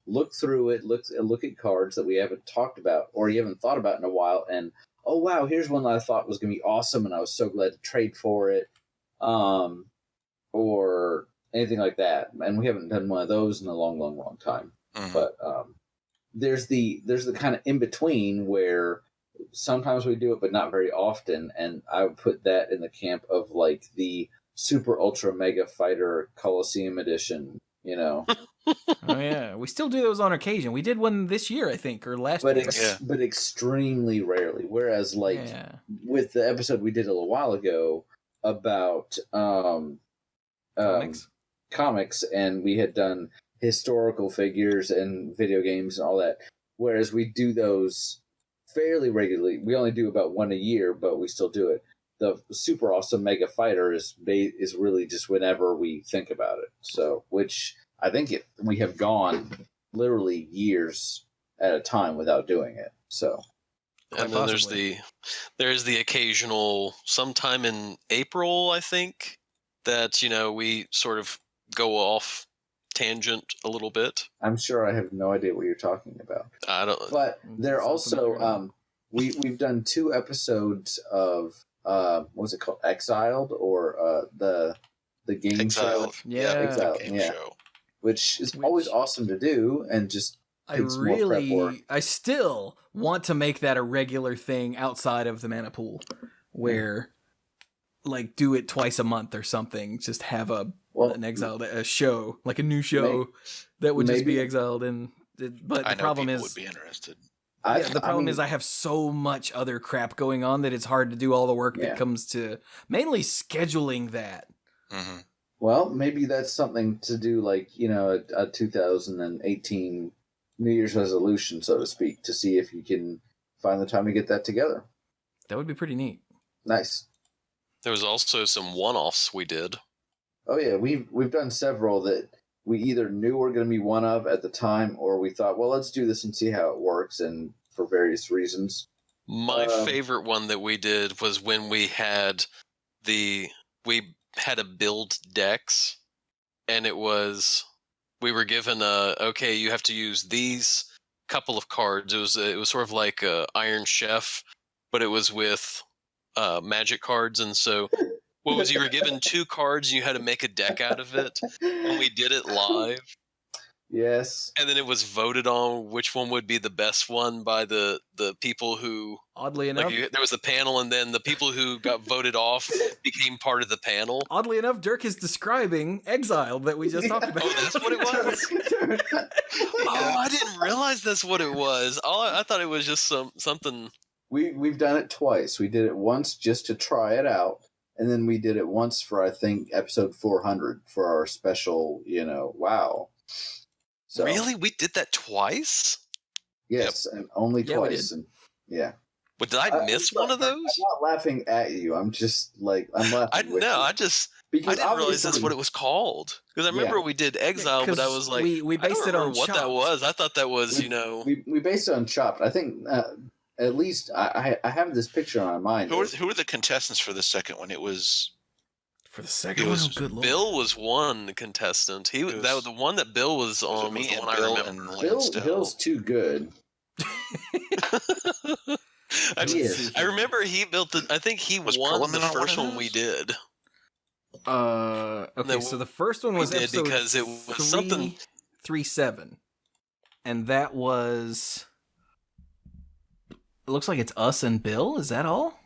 look through it, look at cards that we haven't talked about or you haven't thought about in a while, and oh wow, here's one that I thought was going to be awesome, and I was so glad to trade for it, or anything like that." And we haven't done one of those in a long, long, long time. Mhm. But there's the kind of in between where sometimes we do it, but not very often. And I would put that in the camp of like the Super Ultra Mega Fighter Coliseum Edition. Oh yeah, we still do those on occasion. We did one this year, I think, or last but year. but extremely rarely. Whereas with the episode we did a little while ago about comics, and we had done historical figures and video games and all that. Whereas we do those fairly regularly. We only do about one a year, but we still do it. The Super Awesome Mega Fighter is really just whenever we think about it. So, which I think we have gone literally years at a time without doing it. So, and then there's the occasional sometime in April, I think, that we sort of go off tangent a little bit. I'm sure I have no idea what you're talking about. I don't. But they're also we've done 2 episodes of what was it called, Exiled, or the game Exiled. show? Yeah, Exiled, Game yeah. show. Which is always awesome to do, and just I still want to make that a regular thing outside of the Mana Pool, where like do it twice a month or something. Just have an Exiled a show, like a new show that would just be Exiled. But the problem is, would be interested. The problem is I have so much other crap going on that it's hard to do all the work that comes to mainly scheduling that. Mm-hmm. Well, maybe that's something to do, like, a 2018 New Year's resolution, so to speak, to see if you can find the time to get that together. That would be pretty neat. Nice. There was also some one-offs we did. Oh yeah, we've done several that we either knew were going to be one of at the time, or we thought, well, let's do this and see how it works, and for various reasons. My favorite one that we did was when we had a build decks, and we were given okay, you have to use these couple of cards. It was sort of like Iron Chef, but it was with magic cards, and so you were given 2 cards and you had to make a deck out of it, and we did it live. Yes. And then it was voted on which one would be the best one by the people who... Oddly enough... there was a panel, and then the people who got voted off became part of the panel. Oddly enough, Dirk is describing Exile that we just talked about. Oh, that's what it was? Oh, I didn't realize that's what it was. I thought it was just something... We've done it twice. We did it once just to try it out, and then we did it once for, I think, episode 400 for our special, wow. So, really? We did that twice? yes, and only twice. And yeah. But did I miss one of those? I'm not laughing at you. I'm just I'm laughing with you. I didn't realize that's what it was called. Because I remember we did Exile, but I was like, we based it on what Chopped. that was. I thought that was, We based it on Chopped. I think at least I have this picture on my mind. Who were the contestants for the second one? It was for the second one. Good Lord. Bill was one contestant. The one that Bill was on was the one I remember. Bill's too good. I remember he built I think he won the first one we did. Okay, so the first one was episode because it was something 3-7, and that was. It looks like it's us and Bill. Is that all?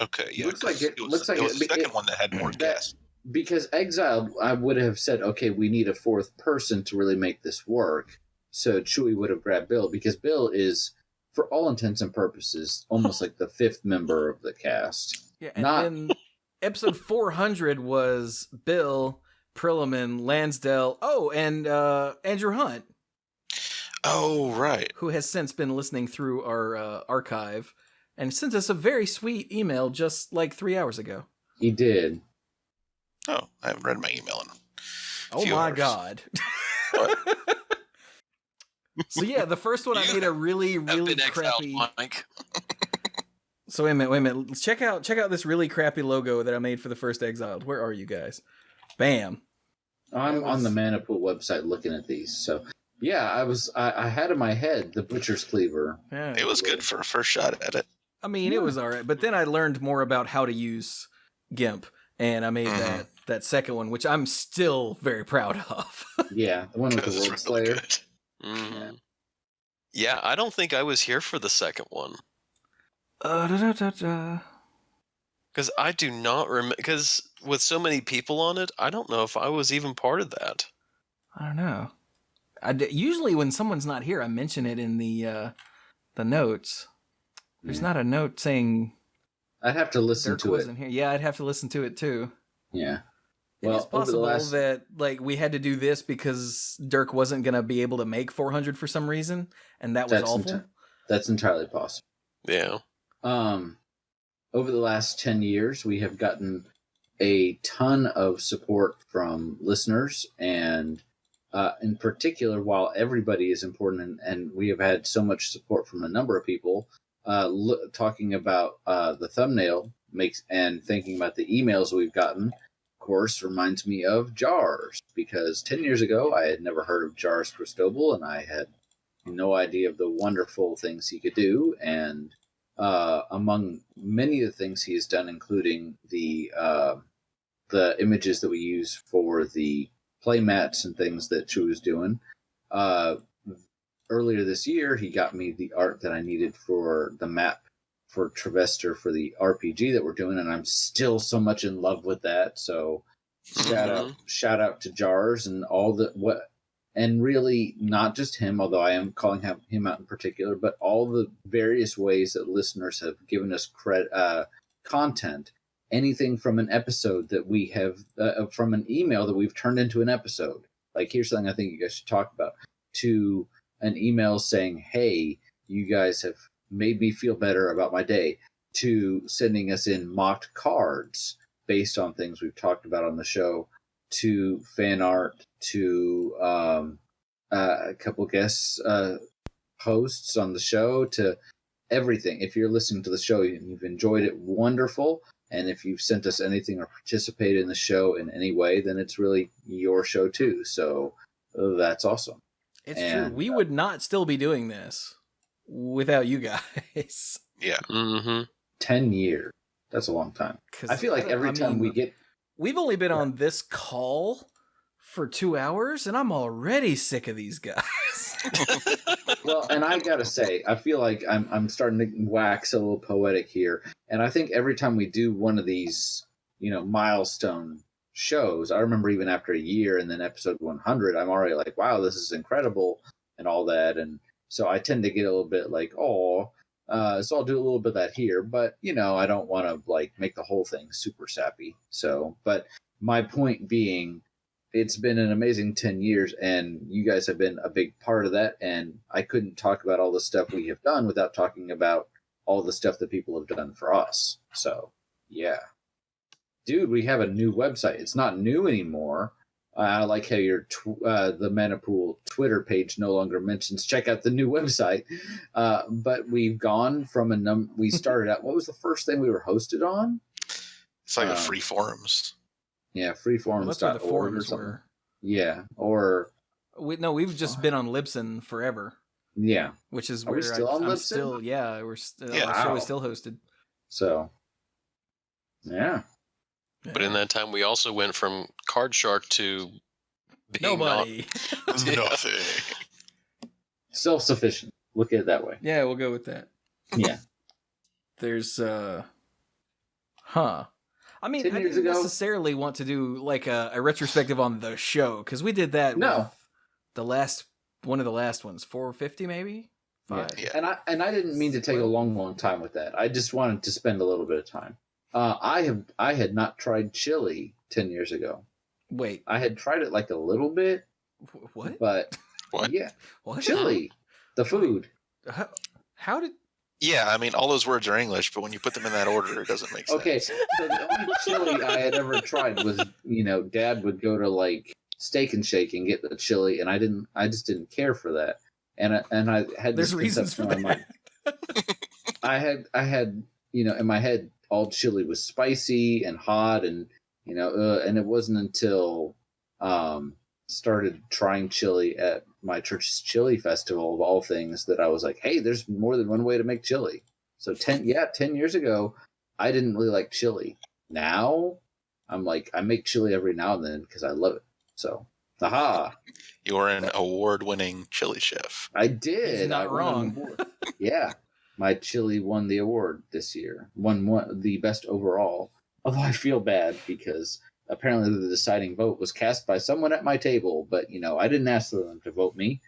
Okay, yeah. Looks like it was the second one that had more guests. Because Exile, I would have said, okay, we need a fourth person to really make this work. So Chuy would have grabbed Bill, because Bill is, for all intents and purposes, almost like the fifth member of the cast. Yeah, and then episode 400 was Bill, Prilliman, Lansdale, and Andrew Hunt. Oh, right. Who has since been listening through our archive and sent us a very sweet email just like 3 hours ago. He did. Oh, I haven't read my email in a few hours. God. What? So yeah, the first one I made a really crappy. So wait a minute. Let's check out this really crappy logo that I made for the first Exiled. Where are you guys? Bam. I'm on the Manapool website looking at these. So yeah, I had in my head the Butcher's Cleaver. Yeah, it was good for a first shot at it. I mean, it was all right, but then I learned more about how to use GIMP, and I made that second one, which I'm still very proud of. Yeah, the one with the World Slayer. Mm-hmm. Yeah, I don't think I was here for the second one. Because I do not remember. Because with so many people on it, I don't know if I was even part of that. I don't know. Usually, when someone's not here, I mention it in the notes. There's not a note saying. I'd have to listen Dirk to wasn't here. Yeah, I'd have to listen to it too. Yeah. Well, it's possible that we had to do this because Dirk wasn't going to be able to make 400 for some reason, and that was awful. That's entirely possible. Yeah. Over the last 10 years, we have gotten a ton of support from listeners, and in particular, while everybody is important, and we have had so much support from a number of people, talking about the thumbnail and thinking about the emails we've gotten. Course reminds me of Jars, because 10 years ago I had never heard of Jars Cristobal, and I had no idea of the wonderful things he could do. And among many of the things he has done, including the images that we use for the playmats and things that Chuy was doing, earlier this year he got me the art that I needed for the map for Travester for the RPG that we're doing, and I'm still so much in love with that. So shout out to Jars and and really not just him, although I am calling him out in particular, but all the various ways that listeners have given us content. Anything from an episode that we have, from an email that we've turned into an episode. Like, here's something I think you guys should talk about. To an email saying, hey, you guys have made me feel better about my day, to sending us in mocked cards based on things we've talked about on the show, to fan art, to a couple guest hosts on the show, to everything. If you're listening to the show and you've enjoyed it, wonderful. And if you've sent us anything or participated in the show in any way, then it's really your show too. So that's awesome. It's true. We would not still be doing this without you guys. Yeah. Mm-hmm. 10 years. That's a long time. I feel like every time we get... We've only been on this call for 2 hours, and I'm already sick of these guys. Well, and I gotta say, I feel like I'm starting to wax a little poetic here. And I think every time we do one of these, milestone shows, I remember even after a year and then episode 100, I'm already like, wow, this is incredible and all that. And so I tend to get a little bit like, oh, So I'll do a little bit of that here, but I don't want to like make the whole thing super sappy. So, but my point being, it's been an amazing 10 years, and you guys have been a big part of that. And I couldn't talk about all the stuff we have done without talking about all the stuff that people have done for us. So, yeah. Dude, we have a new website. It's not new anymore. I like how your the Manapool Twitter page no longer mentions check out the new website. But we've gone from we started out. What was the first thing we were hosted on? It's like a free forums. Yeah, freeforums.org. Well, that's where the forums were. Yeah, or we've just been on Libsyn forever. Yeah, which is Are where we still on I'm Libsyn? still. Yeah, our Wow. show is still hosted. So, yeah. But in that time, we also went from Card Shark to being Nobody. Nothing. Self-sufficient. Look at it that way. Yeah, we'll go with that. Yeah. There's I mean, 10 I years didn't ago- necessarily want to do like a retrospective on the show because we did that No. with one of the last ones, 450 maybe. Yeah. 5. Yeah. And I didn't mean to take a long time with that. I just wanted to spend a little bit of time. I had not tried chili 10 years ago. Wait, I had tried it like a little bit, what? but What? yeah, What? chili, the food. How did? Yeah, I mean, all those words are English, but when you put them in that order, it doesn't make sense. Okay, so the only chili I had ever tried was, Dad would go to like Steak and Shake and get the chili, and I just didn't care for that, and I had There's this reasons for conception in my mind. I had in my head all chili was spicy and hot, and and it wasn't until started trying chili at my church's chili festival of all things that I was like, hey, there's more than one way to make chili. So 10 years ago, I didn't really like chili. Now I'm like, I make chili every now and then because I love it. So, aha. You're an award-winning chili chef. I did. He's not I won an wrong. award. Yeah. My chili won the award this year. Won the best overall. Although I feel bad because apparently the deciding vote was cast by someone at my table, but I didn't ask them to vote me,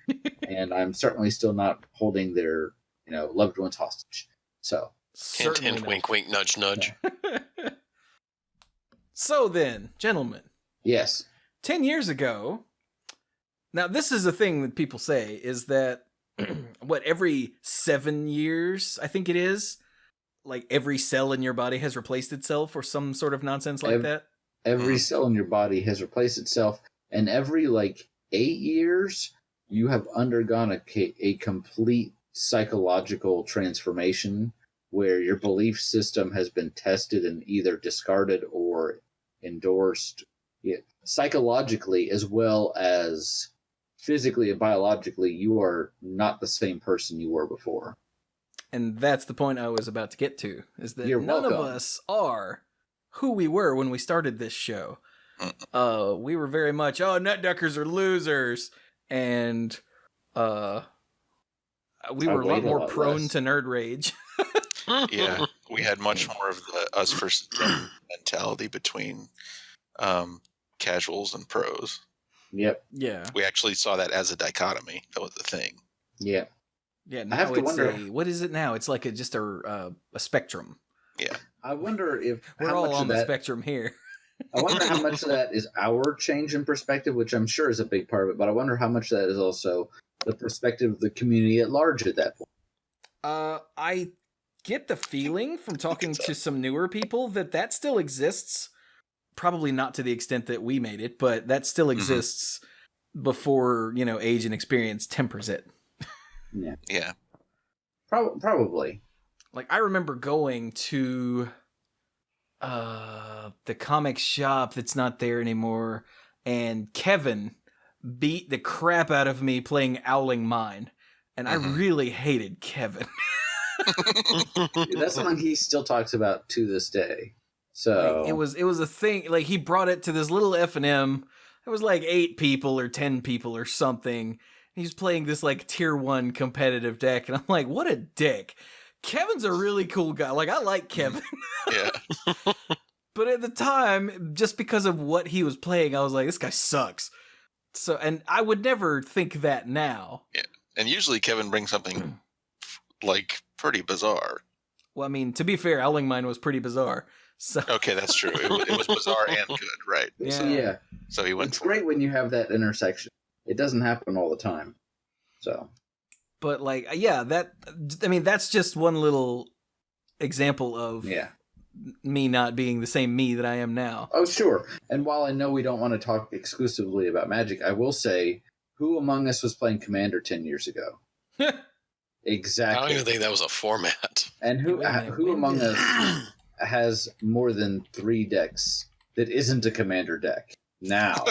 and I'm certainly still not holding their loved ones hostage. So hint, Certainly hint, not. wink, wink, nudge, nudge. So then, gentlemen, yes, 10 years ago. Now, this is a thing that people say is that every 7 years, I think it is, like every cell in your body has replaced itself or some sort of nonsense like that. every cell in your body has replaced itself, and every 8 years you have undergone a complete psychological transformation where your belief system has been tested and either discarded or endorsed, psychologically as well as physically and biologically. You are not the same person you were before. And that's the point I was about to get to, is that You're none of welcome. us are who we were when we started this show. We were very much, nutduckers are losers. And we I were a lot weighed a more lot prone less. to nerd rage. Yeah, we had much more of the us versus them mentality between casuals and pros. Yep. Yeah. We actually saw that as a dichotomy. That was the thing. Yeah. Yeah, I now have to it's wonder- what is it now? It's like just a spectrum. Yeah. I wonder if We're how all much on of the that, spectrum here. I wonder how much of that is our change in perspective, which I'm sure is a big part of it, but I wonder how much of that is also the perspective of the community at large at that point. I get the feeling from talking to some newer people that still exists. Probably not to the extent that we made it, but that still exists before, age and experience tempers it. Yeah. Yeah. Probably. Like, I remember going to the comic shop that's not there anymore, and Kevin beat the crap out of me playing Owling Mine. And I really hated Kevin. That's something he still talks about to this day. So Like, it was a thing. Like, he brought it to this little F&M. It was like 8 people or 10 people or something. He's playing this like tier 1 competitive deck, and I'm like, what a dick. Kevin's a really cool guy. Like, I like Kevin. Yeah. But at the time, just because of what he was playing, I was like, this guy sucks. So, and I would never think that now. And usually Kevin brings something like pretty bizarre. Well, I mean, to be fair, Owling Mine was pretty bizarre. So Okay, that's true. It was bizarre and good, right? Yeah. So, yeah. So he went It's for great it. when you have that intersection. It doesn't happen all the time. So, but like, yeah, that's just one little example of yeah. me not being the same me that I am now. Oh, sure. And while I know we don't want to talk exclusively about Magic, I will say, who among us was playing Commander 10 years ago? Exactly. I don't even think that was a format. And Hey, wait a minute, who when among did- us has more than 3 decks that isn't a Commander deck? Now.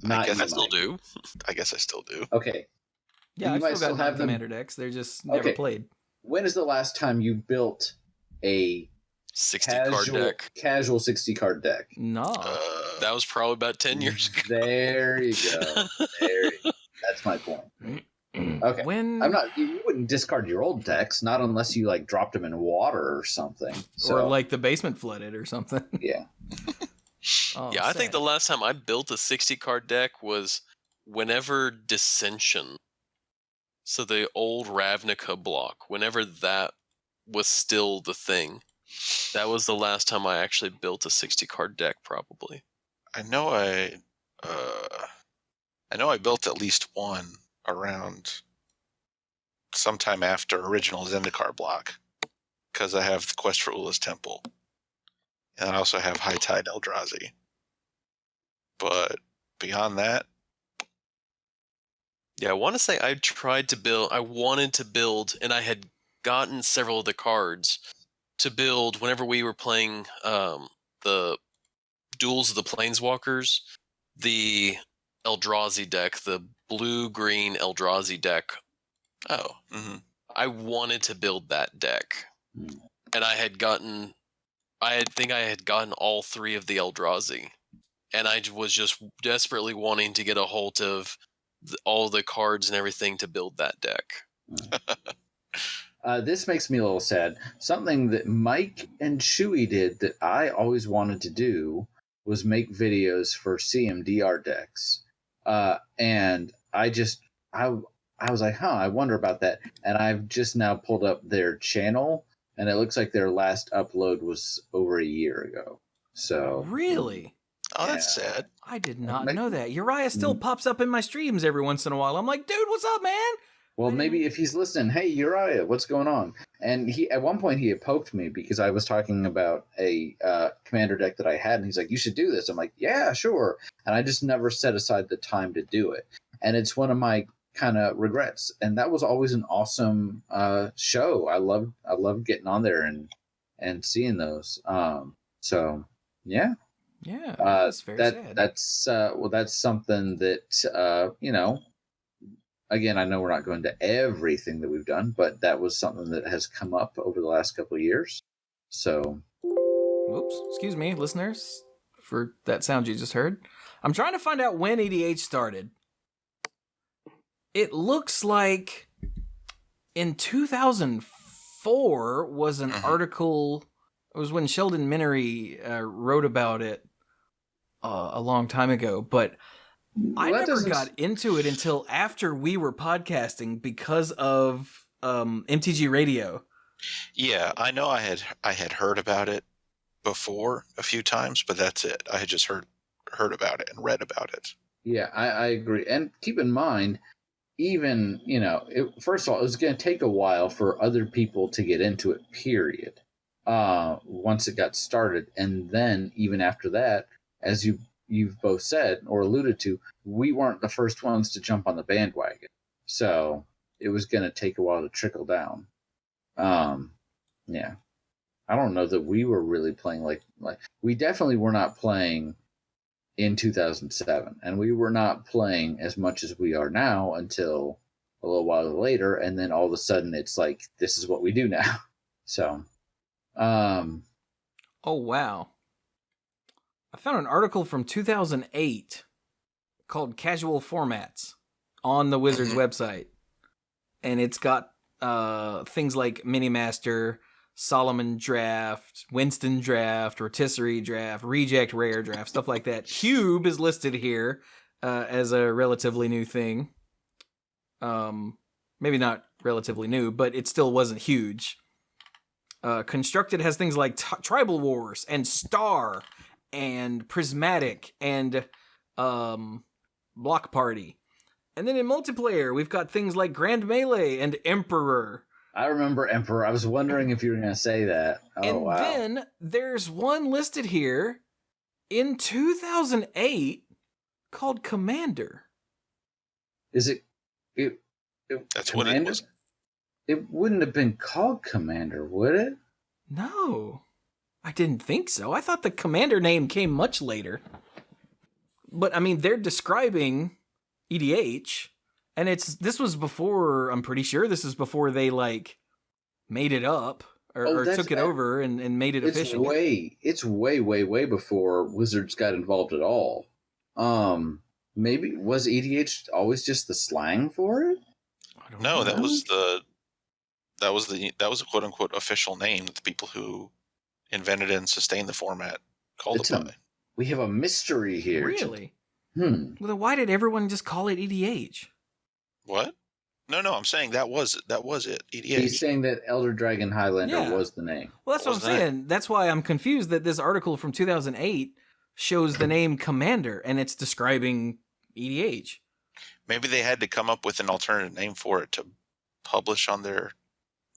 Not guess you, I still Mike. do. I guess I still do. Okay. Yeah, You I might still got still have them. commander decks. They're just never Okay. played. When is the last time you built a 60-card deck. casual 60-card deck? No. That was probably about 10 years ago. There you go. That's my point. Okay. When You wouldn't discard your old decks, not unless you like dropped them in water or something. So, or like the basement flooded or something. yeah. Oh, Yeah, I think sad. the last time I built a 60-card deck was whenever Dissension, so the old Ravnica block, whenever that was still the thing. That was the last time I actually built a 60-card deck, probably. I know I built at least one around sometime after original Zendikar block, because I have the Quest for Ula's Temple, and I also have High Tide Eldrazi. But beyond that, Yeah, I want to say I wanted to build, and I had gotten several of the cards to build whenever we were playing the Duels of the Planeswalkers, the Eldrazi deck, the blue-green Eldrazi deck. I wanted to build that deck. Mm. And I think I had gotten all 3 of the Eldrazi. And I was just desperately wanting to get a hold of all the cards and everything to build that deck. This makes me a little sad. Something that Mike and Chuy did that I always wanted to do was make videos for CMDR decks. And I was like, I wonder about that. And I've just now pulled up their channel, and it looks like their last upload was over a year ago. So Really? that's sad. I did not know that. Uriah still pops up in my streams every once in a while. I'm like, dude, what's up, man? Well, maybe if he's listening, hey Uriah, what's going on? And he at one point he had poked me because I was talking about a commander deck that I had, and he's like, "You should do this." I'm like, "Yeah, sure." And I just never set aside the time to do it, and it's one of my kind of regrets. And that was always an awesome show. I loved getting on there and seeing those. So yeah. Yeah, that's very sad. That's something that again, I know we're not going to everything that we've done, but that was something that has come up over the last couple of years. So, Oops, excuse me, listeners, for that sound you just heard. I'm trying to find out when EDH started. It looks like in 2004 was an article. It was when Sheldon Minery wrote about it a long time ago, but I never got into it until after we were podcasting because of MTG Radio. Yeah, I know I had heard about it before a few times, but that's it. I had just heard about it and read about it. Yeah, I agree. And keep in mind, even, first of all, it was going to take a while for other people to get into it, period, once it got started. And then even after that, as you've both said or alluded to, we weren't the first ones to jump on the bandwagon. So it was going to take a while to trickle down. Yeah. I don't know that we were really playing like we definitely were not playing in 2007, and we were not playing as much as we are now until a little while later, and then all of a sudden it's like, this is what we do now. So, oh wow. I found an article from 2008 called Casual Formats on the Wizards website. And it's got things like Minimaster, Solomon Draft, Winston Draft, Rotisserie Draft, Reject Rare Draft, stuff like that. Cube is listed here as a relatively new thing. Maybe not relatively new, but it still wasn't huge. Constructed has things like Tribal Wars and Star and Prismatic and Block Party. And then in multiplayer, we've got things like Grand Melee and Emperor. I remember Emperor. I was wondering if you were going to say that. Oh, and wow. Then there's one listed here in 2008 called Commander. Is it That's Commander? what it was. It wouldn't have been called Commander, would it? No, I didn't think so. I thought the Commander name came much later. But, I mean, they're describing EDH, and this was before, I'm pretty sure this is before they, like, made it up, or took it over and made it official. It's way before Wizards got involved at all. Maybe, was EDH always just the slang for it? No, that was a quote unquote official name that the people who invented and sustained the format called it by. We have a mystery here. Really? Well, then why did everyone just call it EDH? What? No, I'm saying that was it. EDH. He's saying that Elder Dragon Highlander was the name. Well, that's what I'm saying. That's why I'm confused that this article from 2008 shows the name Commander, and it's describing EDH. Maybe they had to come up with an alternative name for it to publish on their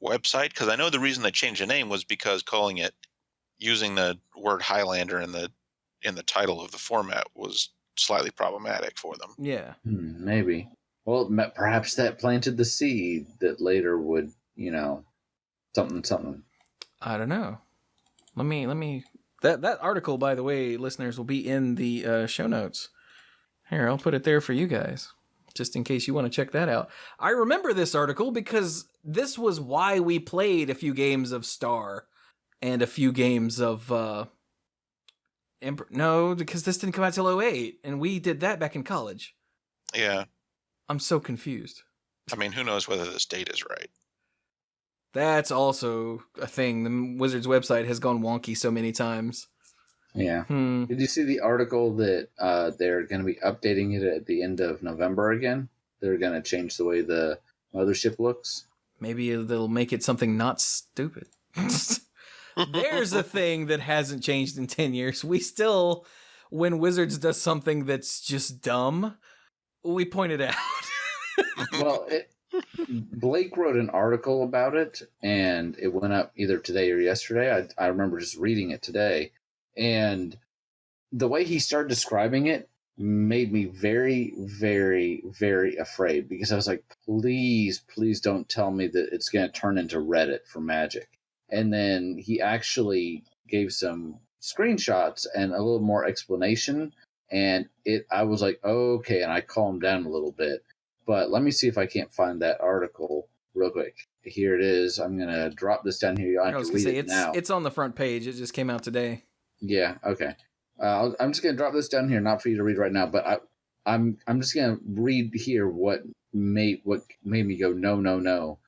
website, because I know the reason they changed the name was because calling it, using the word Highlander in the title of the format was slightly problematic for them. Yeah. Maybe. Well, perhaps that planted the seed that later would, something. I don't know. Let me. That article, by the way, listeners, will be in the show notes. Here, I'll put it there for you guys, just in case you want to check that out. I remember this article because this was why we played a few games of Star and a few games of No, because this didn't come out till 2008, and we did that back in college. Yeah. I'm so confused. I mean, who knows whether this date is right? That's also a thing. The Wizards website has gone wonky so many times. Yeah. Did you see the article that they're going to be updating it at the end of November again? They're going to change the way the mothership looks? Maybe they'll make it something not stupid. There's a thing that hasn't changed in 10 years. We still, when Wizards does something that's just dumb, we point it out. Well, Blake wrote an article about it, and it went up either today or yesterday. I remember just reading it today. And the way he started describing it made me very, very, very afraid, because I was like, please don't tell me that it's going to turn into Reddit for Magic. And then he actually gave some screenshots and a little more explanation. And I was like, oh, okay. And I calmed down a little bit. But let me see if I can't find that article real quick. Here it is. I'm going to drop this down here. I was going to say, now. It's on the front page. It just came out today. Yeah, okay. I'm just going to drop this down here, not for you to read right now, but I'm just going to read here what made me go, no.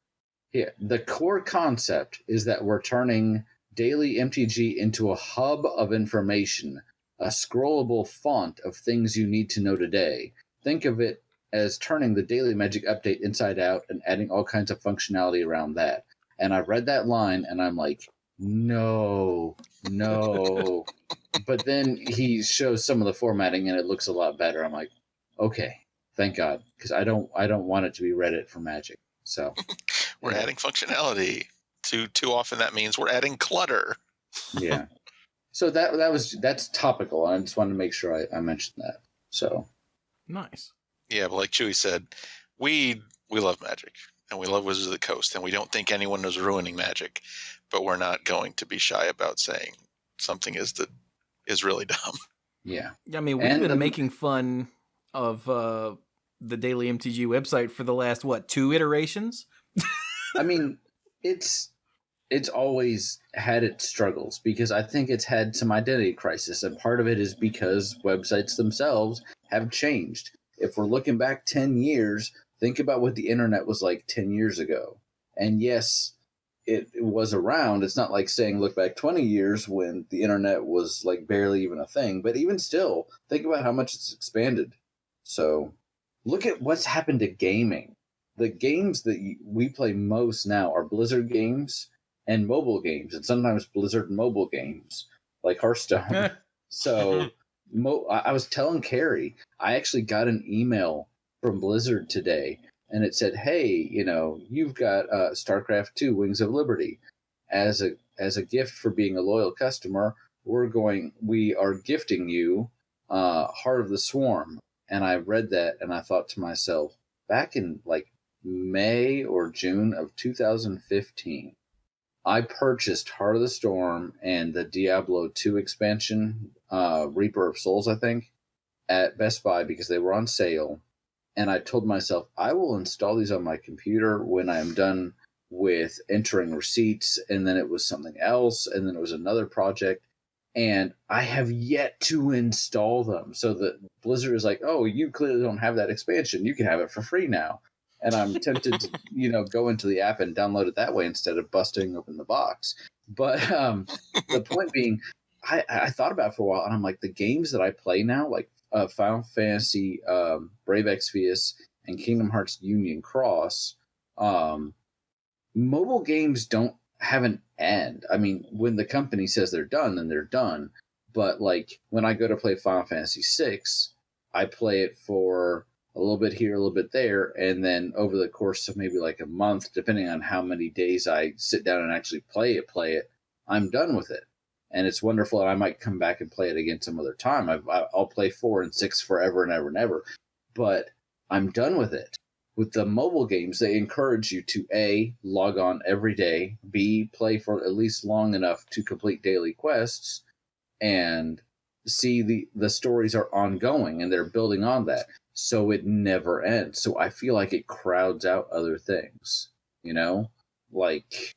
Here, the core concept is that we're turning DailyMTG into a hub of information, a scrollable font of things you need to know today. Think of it as turning the Daily Magic Update inside out and adding all kinds of functionality around that. And I read that line and I'm like, no. But then he shows some of the formatting and it looks a lot better. I'm like, okay, thank God, because I don't want it to be Reddit for Magic. So we're adding functionality. Too often that means we're adding clutter. Yeah. So that's topical. I just wanted to make sure I mentioned that. So nice. Yeah, but like Chuy said, we love Magic and we love Wizards of the Coast, and we don't think anyone is ruining Magic, but we're not going to be shy about saying something is really dumb. Yeah. I mean, we've been making fun of the DailyMTG website for the last 2 iterations? I mean, it's always had its struggles, because I think it's had some identity crisis, and part of it is because websites themselves have changed. If we're looking back 10 years, think about what the internet was like 10 years ago. And yes, it was around. It's not like saying look back 20 years when the internet was like barely even a thing, but even still, think about how much it's expanded. So look at what's happened to gaming. the games that we play most now are Blizzard games and mobile games, and sometimes Blizzard mobile games like Hearthstone. So I was telling Carrie, I actually got an email from Blizzard today, and it said, "Hey, you've got StarCraft II: Wings of Liberty as a gift for being a loyal customer. We are gifting you Heart of the Swarm." And I read that, and I thought to myself, back in like May or June of 2015, I purchased Heart of the Storm and the Diablo 2 expansion, Reaper of Souls, I think, at Best Buy because they were on sale. And I told myself, I will install these on my computer when I am done with entering receipts. And then it was something else. And then it was another project. And I have yet to install them. So the Blizzard is like, oh, you clearly don't have that expansion. You can have it for free now. And I'm tempted to, go into the app and download it that way instead of busting open the box. But the point being, I thought about it for a while, and I'm like, the games that I play now, like Final Fantasy, Brave Exvius, and Kingdom Hearts Union Cross, mobile games don't have an end. I mean, when the company says they're done, then they're done. But like when I go to play Final Fantasy VI, I play it for a little bit here, a little bit there, and then over the course of maybe like a month, depending on how many days I sit down and actually play it, I'm done with it. And it's wonderful, and I might come back and play it again some other time. I'll play 4 and 6 forever and ever and ever, but I'm done with it. With the mobile games, they encourage you to A, log on every day, B, play for at least long enough to complete daily quests, and C, the stories are ongoing, and they're building on that. So it never ends. So I feel like it crowds out other things, like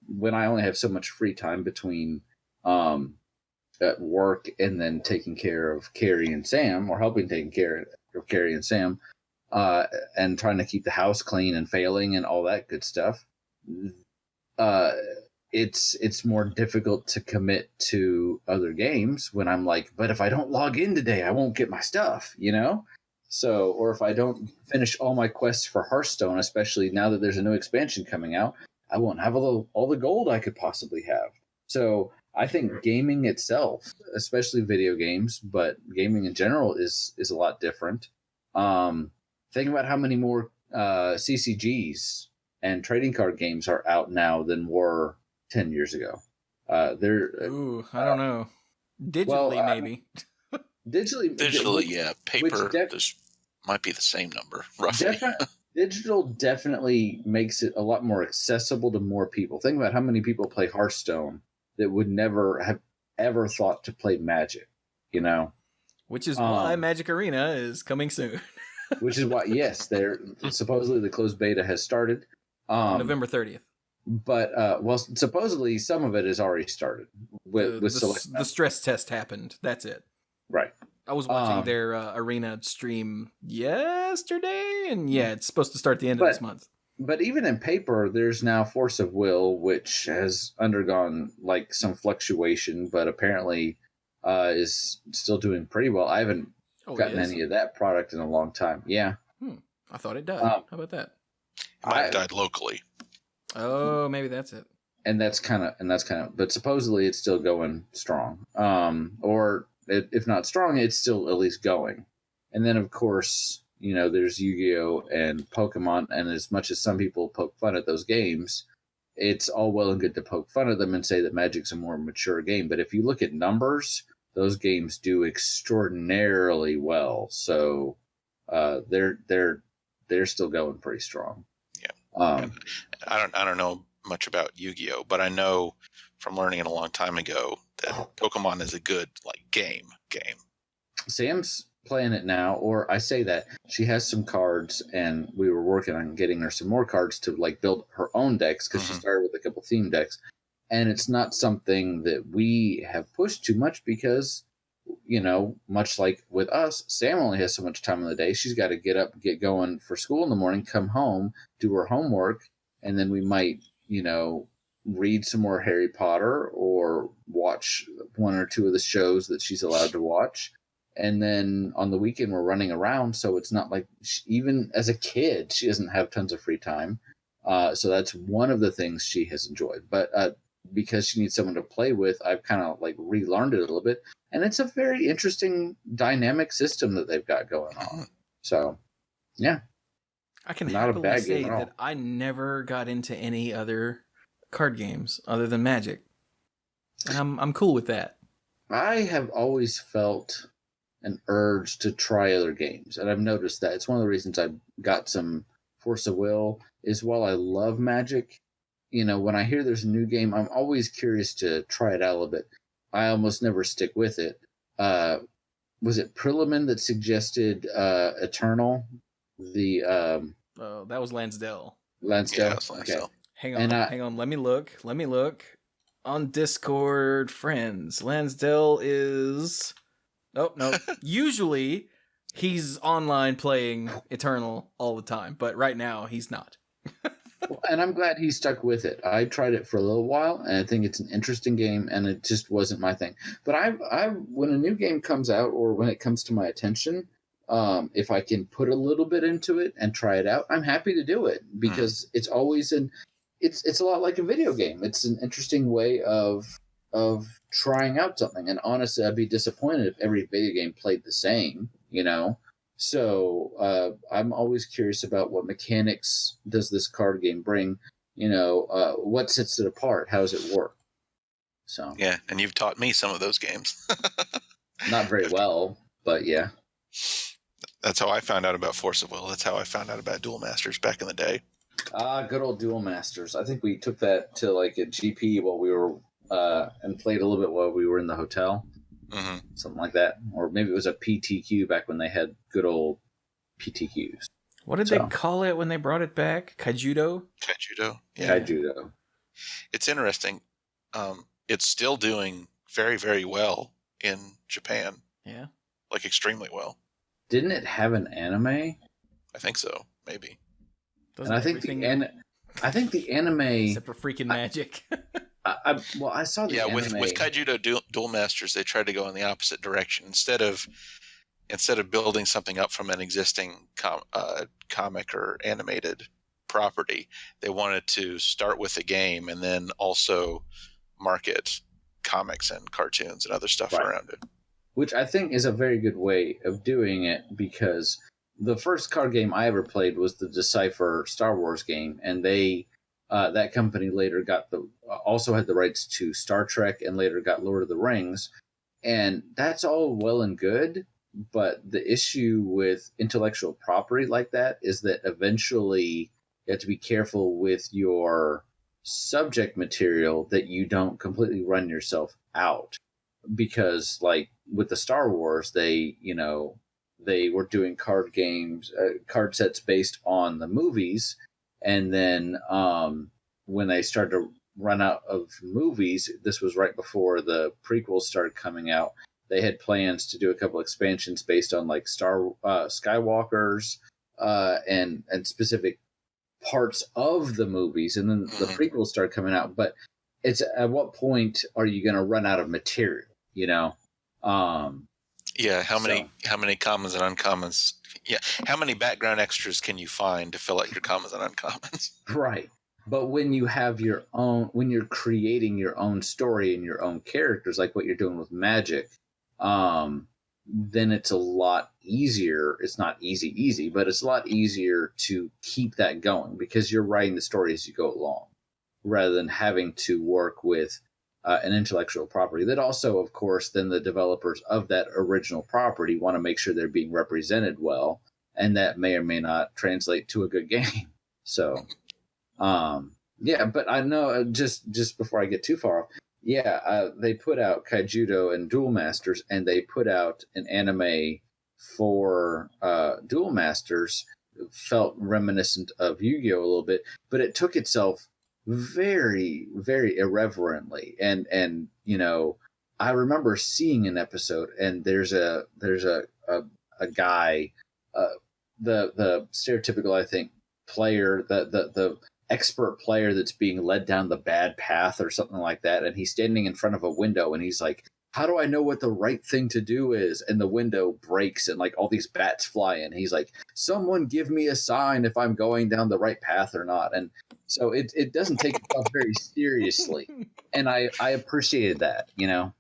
when I only have so much free time between at work and then taking care of Carrie and Sam, or helping taking care of Carrie and Sam, and trying to keep the house clean and failing and all that good stuff. It's more difficult to commit to other games when I'm like, but if I don't log in today, I won't get my stuff, So, or if I don't finish all my quests for Hearthstone, especially now that there's a new expansion coming out, I won't have all the gold I could possibly have. So I think gaming itself, especially video games, but gaming in general is a lot different. Think about how many more CCGs and trading card games are out now than were 10 years ago. I don't know. Digitally, maybe. Digitally, yeah. Paper, this might be the same number, roughly. Digital definitely makes it a lot more accessible to more people. Think about how many people play Hearthstone that would never have ever thought to play Magic, Which is why Magic Arena is coming soon. Which is why, yes, supposedly the closed beta has started. November 30th. But, supposedly some of it has already started. The stress test happened. That's it. Right. I was watching their arena stream yesterday, and it's supposed to start the end of this month. But even in paper, there's now Force of Will, which has undergone like some fluctuation, but apparently is still doing pretty well. I haven't gotten any of that product in a long time. Yeah. I thought it died. How about that? It might have died locally. Oh, maybe that's it. And that's kind of, but supposedly it's still going strong. Or if not strong, it's still at least going. And then, of course, there's Yu-Gi-Oh! And Pokemon, and as much as some people poke fun at those games, it's all well and good to poke fun at them and say that Magic's a more mature game. But if you look at numbers, those games do extraordinarily well. So they're still going pretty strong. Yeah. I don't know much about Yu-Gi-Oh!, but I know from learning it a long time ago that Pokemon is a good game. Sam's playing it now, or I say that she has some cards, and we were working on getting her some more cards to build her own decks because she started with a couple theme decks, and it's not something that we have pushed too much because, much like with us, Sam only has so much time in the day. She's got to get up, get going for school in the morning, come home, do her homework, and then we might, read some more Harry Potter or watch one or two of the shows that she's allowed to watch. And then on the weekend, we're running around. So it's not like, even as a kid, she doesn't have tons of free time. So that's one of the things she has enjoyed. But because she needs someone to play with, I've kind of like relearned it a little bit. And it's a very interesting dynamic system that they've got going on. So, yeah. I can Not a happily bad say game at all. that I never got into any other card games other than Magic. And I'm cool with that. I have always felt an urge to try other games, and I've noticed that. It's one of the reasons I got some Force of Will, is while I love Magic, when I hear there's a new game, I'm always curious to try it out a little bit. I almost never stick with it. Was it Prilliman that suggested Eternal? That was Lansdale. Lansdale? Yeah, that's Lansdale. Okay. Hang on. Let me look. On Discord friends, Lansdale is... Oh, no. Usually, he's online playing Eternal all the time, but right now, he's not. And I'm glad he stuck with it. I tried it for a little while, and I think it's an interesting game, and it just wasn't my thing. But when a new game comes out, or when it comes to my attention, if I can put a little bit into it and try it out, I'm happy to do it, because it's always it's a lot like a video game. It's an interesting way of trying out something. And honestly, I'd be disappointed if every video game played the same, So I'm always curious about what mechanics does this card game bring, what sets it apart, how does it work? So Yeah, and you've taught me some of those games. Not very well, but yeah. That's how I found out about Force of Will. That's how I found out about Duel Masters back in the day. Good old Duel Masters. I think we took that to like a GP while we were and played a little bit while we were in the hotel. Mm-hmm. Something like that. Or maybe it was a PTQ back when they had good old PTQs. What did they call it when they brought it back? Kaijudo? Kaijudo. Yeah. Kaijudo. It's interesting. It's still doing very, very well in Japan. Yeah. Like extremely well. Didn't it have an anime? I think so. Maybe. And I think the anime... Except for freaking Magic. I saw the anime. With Kaijudo Duel Masters, they tried to go in the opposite direction. Instead of building something up from an existing comic or animated property, they wanted to start with a game and then also market comics and cartoons and other stuff around it. Which I think is a very good way of doing it, because the first card game I ever played was the Decipher Star Wars game, and they that company later also had the rights to Star Trek and later got Lord of the Rings, and that's all well and good, but the issue with intellectual property like that is that eventually you have to be careful with your subject material that you don't completely run yourself out, because like with the Star Wars, they were doing card games, card sets based on the movies. And then when they started to run out of movies, this was right before the prequels started coming out. They had plans to do a couple expansions based on like Skywalkers and specific parts of the movies. And then the prequels started coming out. But it's at what point are you going to run out of material? How many commons and uncommons? Yeah, how many background extras can you find to fill out your commons and uncommons? Right. But when you have when you're creating your own story and your own characters, like what you're doing with Magic, then it's a lot easier. It's not easy, but it's a lot easier to keep that going because you're writing the story as you go along, rather than having to work with an intellectual property that also, of course, then the developers of that original property want to make sure they're being represented well, and that may or may not translate to a good game. So, but I know just before I get too far off, they put out Kaijudo and Duel Masters, and they put out an anime for Duel Masters. Felt reminiscent of Yu-Gi-Oh! A little bit, but it took itself very, very irreverently, and I remember seeing an episode, and there's a guy, the stereotypical, I think, player, the expert player that's being led down the bad path or something like that, and he's standing in front of a window and he's like how do I know what the right thing to do is? And the window breaks and like all these bats fly in. He's like, someone give me a sign if I'm going down the right path or not. And so it doesn't take itself very seriously. And I appreciated that, you know.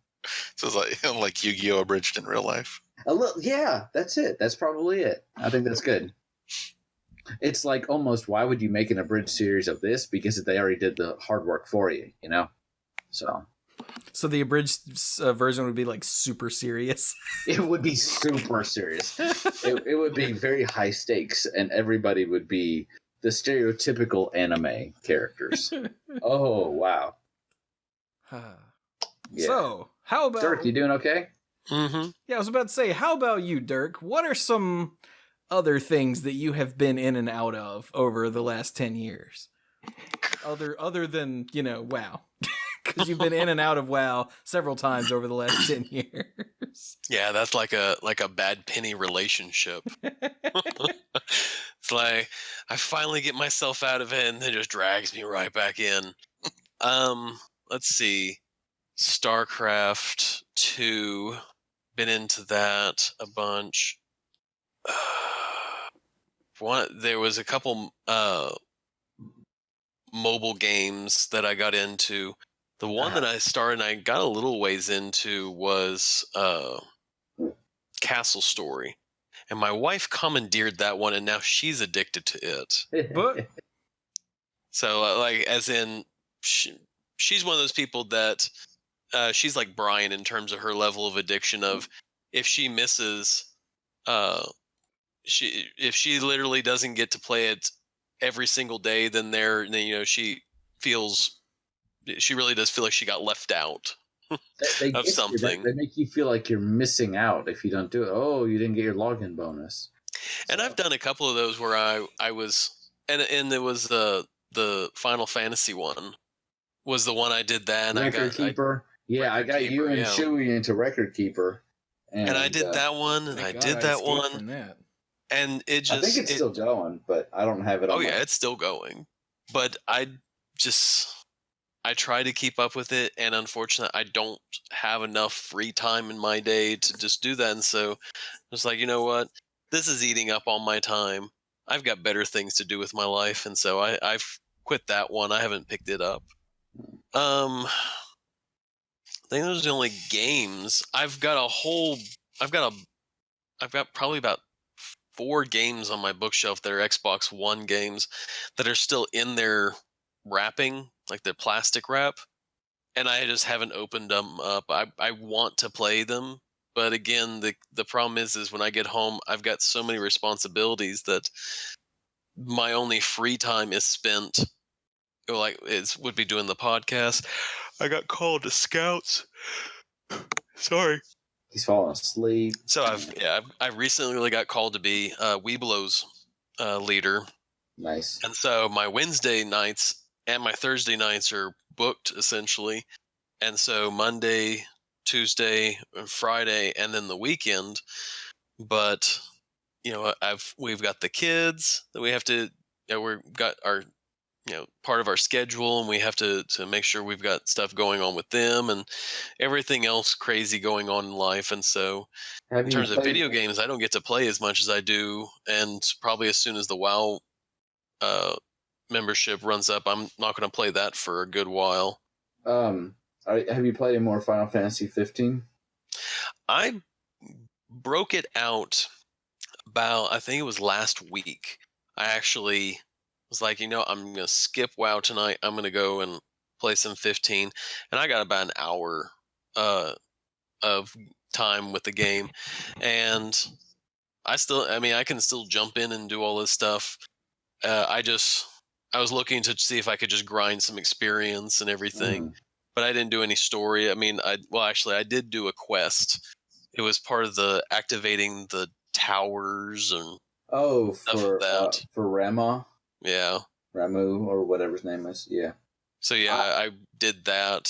So it's like Yu-Gi-Oh! Abridged in real life. A little, yeah, that's it. That's probably it. I think that's good. It's like almost, why would you make an abridged series of this? Because they already did the hard work for you, you know? So the abridged version would be like super serious. It would be super serious. It would be very high stakes, and everybody would be the stereotypical anime characters. Oh, wow. Yeah. So, how about... Dirk, you doing okay? Mm-hmm. Yeah, I was about to say, how about you, Dirk? What are some other things that you have been in and out of over the last 10 years? Other than, you know, WoW. Because you've been in and out of WoW several times over the last 10 years. Yeah, that's like a bad penny relationship. It's like I finally get myself out of it and it just drags me right back in. Let's see. StarCraft 2. Been into that a bunch. There was a couple mobile games that I got into. The one that I started and I got a little ways into was Castle Story. And my wife commandeered that one, and now she's addicted to it. But So, like, as in, she's one of those people that she's like Brian in terms of her level of addiction. Of if she misses, if she literally doesn't get to play it every single day, then she feels. She really does feel like she got left out of something. They make you feel like you're missing out if you don't do it. Oh, you didn't get your login bonus. And I've done a couple of those where I was, and there was the Final Fantasy one was the one I did that. And Record Keeper. I got you and Chuy into Record Keeper. And I did that one, and I did that one. From that. And it just... I think it's still going, but I don't have it on. Oh, yeah, it's still going. But I try to keep up with it, and unfortunately, I don't have enough free time in my day to just do that. And so I was like, you know what? This is eating up all my time. I've got better things to do with my life, and so I've quit that one. I haven't picked it up. I think those are the only games. I've got probably about 4 games on my bookshelf that are Xbox One games that are still in their wrapping, like their plastic wrap, and I just haven't opened them up. I want to play them, but again, the problem is when I get home, I've got so many responsibilities that my only free time is spent, like would be doing the podcast. I got called to Scouts. Sorry. He's falling asleep. So I recently got called to be Weeblo's leader. Nice. And so my Wednesday nights and my Thursday nights are booked essentially. And so Monday, Tuesday, and Friday, and then the weekend. But we've got the kids that we have to. We've got our part of our schedule, and we have to make sure we've got stuff going on with them and everything else crazy going on in life. And so in terms of video games, I don't get to play as much as I do, and probably as soon as the WoW membership runs up, I'm not going to play that for a good while. Have you played any more Final Fantasy 15? I broke it out about, I think it was last week. I actually was like, I'm going to skip WoW tonight. I'm going to go and play some 15. And I got about an hour of time with the game. And I can still jump in and do all this stuff. I was looking to see if I could just grind some experience and everything, but I didn't do any story. I did do a quest. It was part of the activating the towers and stuff like that. For Rama. Yeah. Ramu or whatever his name is. Yeah. So yeah, I did that,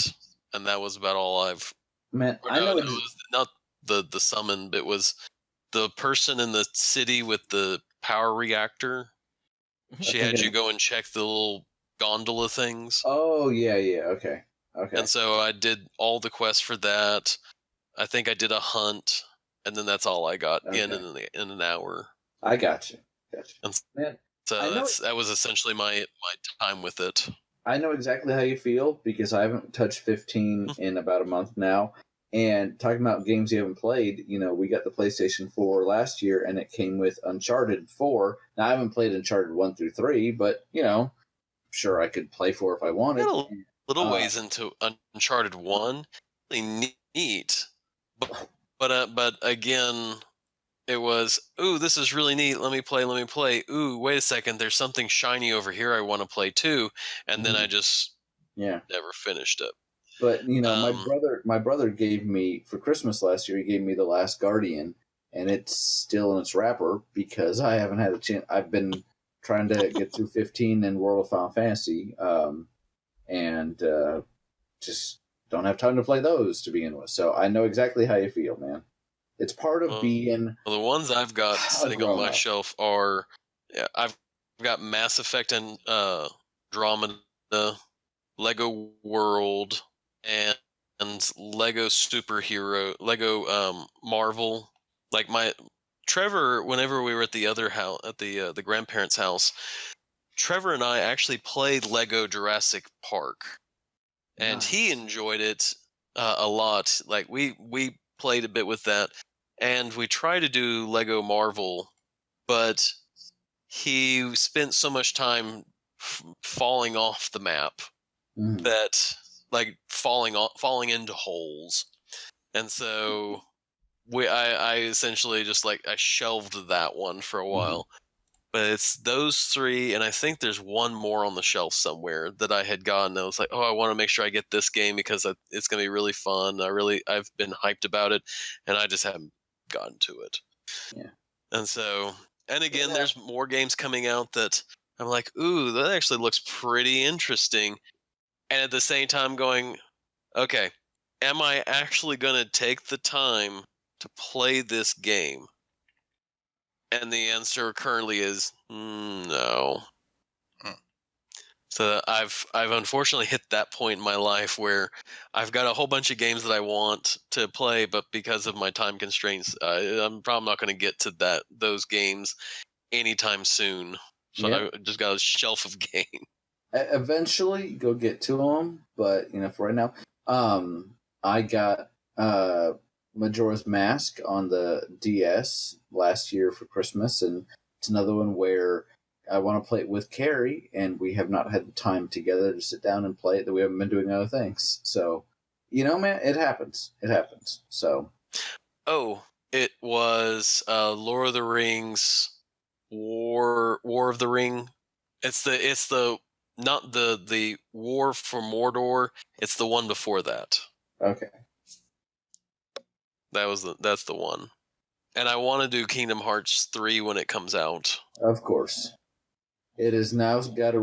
and that was about all I've. Man, I know it was not the summon, but it was the person in the city with the power reactor. She had you go and check the little gondola things. Oh, yeah, okay. And so I did all the quests for that. I think I did a hunt, and then that's all I got in an hour. I got you. And Man, so that was essentially my time with it. I know exactly how you feel because I haven't touched 15 in about a month now. And talking about games you haven't played, we got the PlayStation 4 last year, and it came with Uncharted 4. Now, I haven't played Uncharted 1 through 3, but, sure I could play 4 if I wanted. A little ways into Uncharted 1. Really neat. But again, it was, ooh, this is really neat. Let me play. Ooh, wait a second. There's something shiny over here I want to play too. And then I just never finished it. But my brother gave me for Christmas last year. He gave me The Last Guardian, and it's still in its wrapper because I haven't had a chance. I've been trying to get through 15 in World of Final Fantasy, and just don't have time to play those to begin with. So I know exactly how you feel, man. It's part of being. Well, the ones I've got sitting on my shelf are, I've got Mass Effect and Andromeda, Lego World, and Lego Superhero, Lego Marvel. Like Trevor, whenever we were at the other house, at the grandparents' house, Trevor and I actually played Lego Jurassic Park, and he enjoyed it a lot. Like we played a bit with that, and we tried to do Lego Marvel, but he spent so much time falling off the map that, like, falling into holes, and so I essentially just I shelved that one for a while. But it's those three, and I think there's one more on the shelf somewhere that I had gotten. I was like, oh, I want to make sure I get this game because it's going to be really fun. I've been hyped about it, and I just haven't gotten to it. Yeah. And so, and again, there's more games coming out that I'm like, ooh, that actually looks pretty interesting. And at the same time going, okay, am I actually going to take the time to play this game? And the answer currently is no. So I've unfortunately hit that point in my life where I've got a whole bunch of games that I want to play, but because of my time constraints, I'm probably not going to get to those games anytime soon. So I just got a shelf of games. Eventually, go get to them, but for right now, I got Majora's Mask on the DS last year for Christmas, and it's another one where I want to play it with Carrie, and we have not had the time together to sit down and play it, that we haven't been doing other things. So, man, it happens. So, it was Lord of the Rings, War of the Ring. It's the not the War for Mordor. It's the one before that. Okay. That's the one. And I want to do Kingdom Hearts 3 when it comes out. Of course. It has now got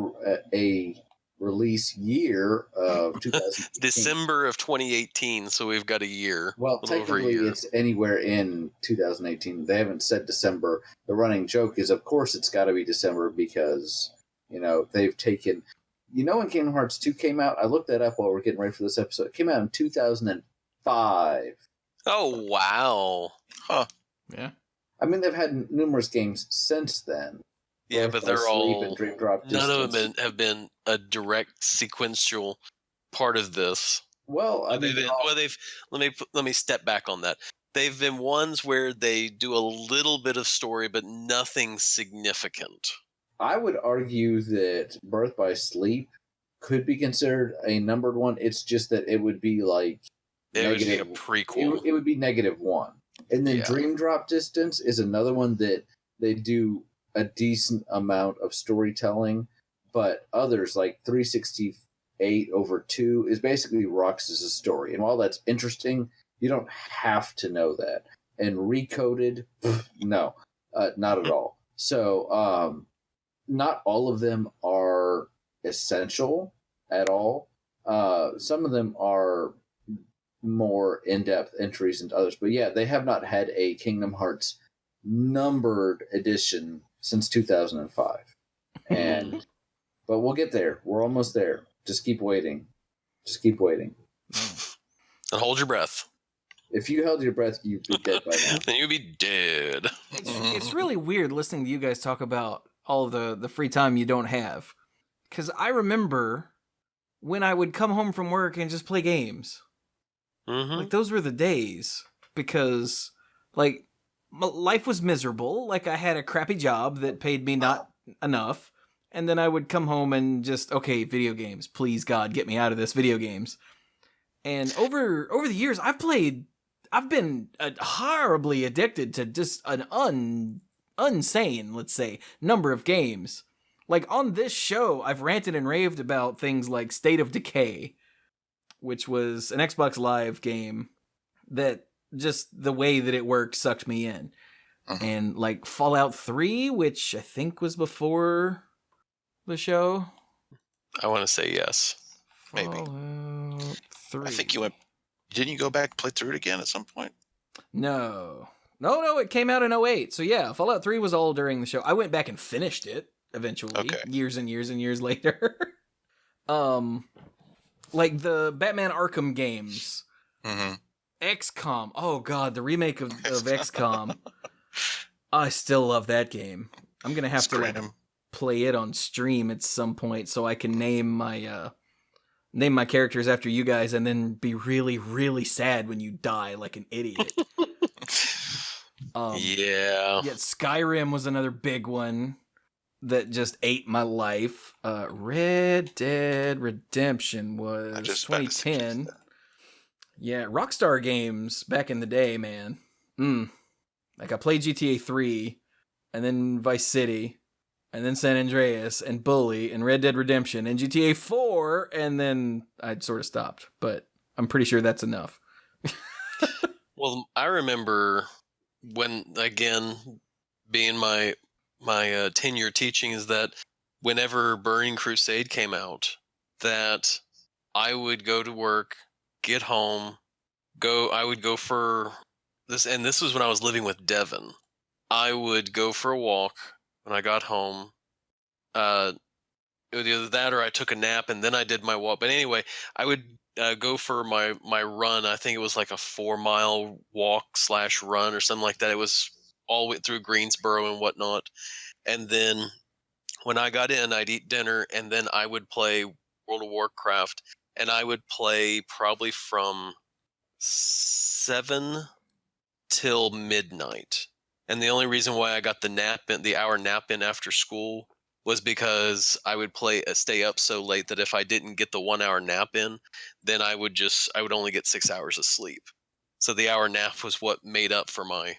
a release year of 2018. December of 2018, so we've got a year. Well, technically it's anywhere in 2018. They haven't said December. The running joke is, of course, it's got to be December because, they've taken... when Kingdom Hearts 2 came out? I looked that up while we're getting ready for this episode. It came out in 2005. Oh, wow. Huh. Yeah. I mean, they've had numerous games since then. Yeah, but they're all... Dream Drop none of them have been a direct sequential part of this. Well, I mean... let me step back on that. They've been ones where they do a little bit of story, but nothing significant. I would argue that Birth by Sleep could be considered a numbered one. It's just that it would be like... It would be a prequel. It would be -1. And then Dream Drop Distance is another one that they do a decent amount of storytelling, but others like 368/2 is basically Roxas' story. And while that's interesting, you don't have to know that. And Recoded, no, not at all. So not all of them are essential at all. Some of them are more in-depth entries into others. But yeah, they have not had a Kingdom Hearts numbered edition since 2005. But we'll get there. We're almost there. Just keep waiting. And hold your breath. If you held your breath, you'd be dead by now. Then you'd be dead. It's really weird listening to you guys talk about all the free time you don't have. Because I remember when I would come home from work and just play games. Mm-hmm. Like, those were the days. Because, like, my life was miserable. Like, I had a crappy job that paid me not enough. And then I would come home and just, okay, video games. Please, God, get me out of this, video games. And over the years, I've been horribly addicted to just an insane, let's say, number of games. Like, on this show, I've ranted and raved about things like State of Decay, which was an Xbox Live game that just the way that it worked sucked me in. And, like, Fallout 3, which I think was before the show. I want to say yes. Maybe. Fallout 3. I think you went. Didn't you go back and play through it again at some point? No, it came out in 2008. So yeah, Fallout 3 was all during the show. I went back and finished it eventually, years and years and years later. Like the Batman Arkham games. Mm-hmm. XCOM. Oh god, the remake of XCOM. I still love that game. I'm going to have to play it on stream at some point so I can name my characters after you guys and then be really, really sad when you die like an idiot. Yeah, Skyrim was another big one that just ate my life. Red Dead Redemption was 2010. Yeah, Rockstar games back in the day, man. Like, I played GTA 3, and then Vice City, and then San Andreas, and Bully, and Red Dead Redemption, and GTA 4, and then I'd sort of stopped. But I'm pretty sure that's enough. Well, I remember when, again, being my 10-year teaching is that whenever Burning Crusade came out, that I would go to work, get home, I would go for this, and this was when I was living with Devin. I would go for a walk when I got home. It was either that or I took a nap and then I did my walk. But anyway, I would go for my run. I think it was like a 4-mile walk/run or something like that. It was all the way through Greensboro and whatnot. And then when I got in, I'd eat dinner and then I would play World of Warcraft. And I would play probably from 7 till midnight. And the only reason why I got the hour nap in after school was because I would stay up so late that if I didn't get the 1 hour nap in, then I would only get 6 hours of sleep. So the hour nap was what made up for my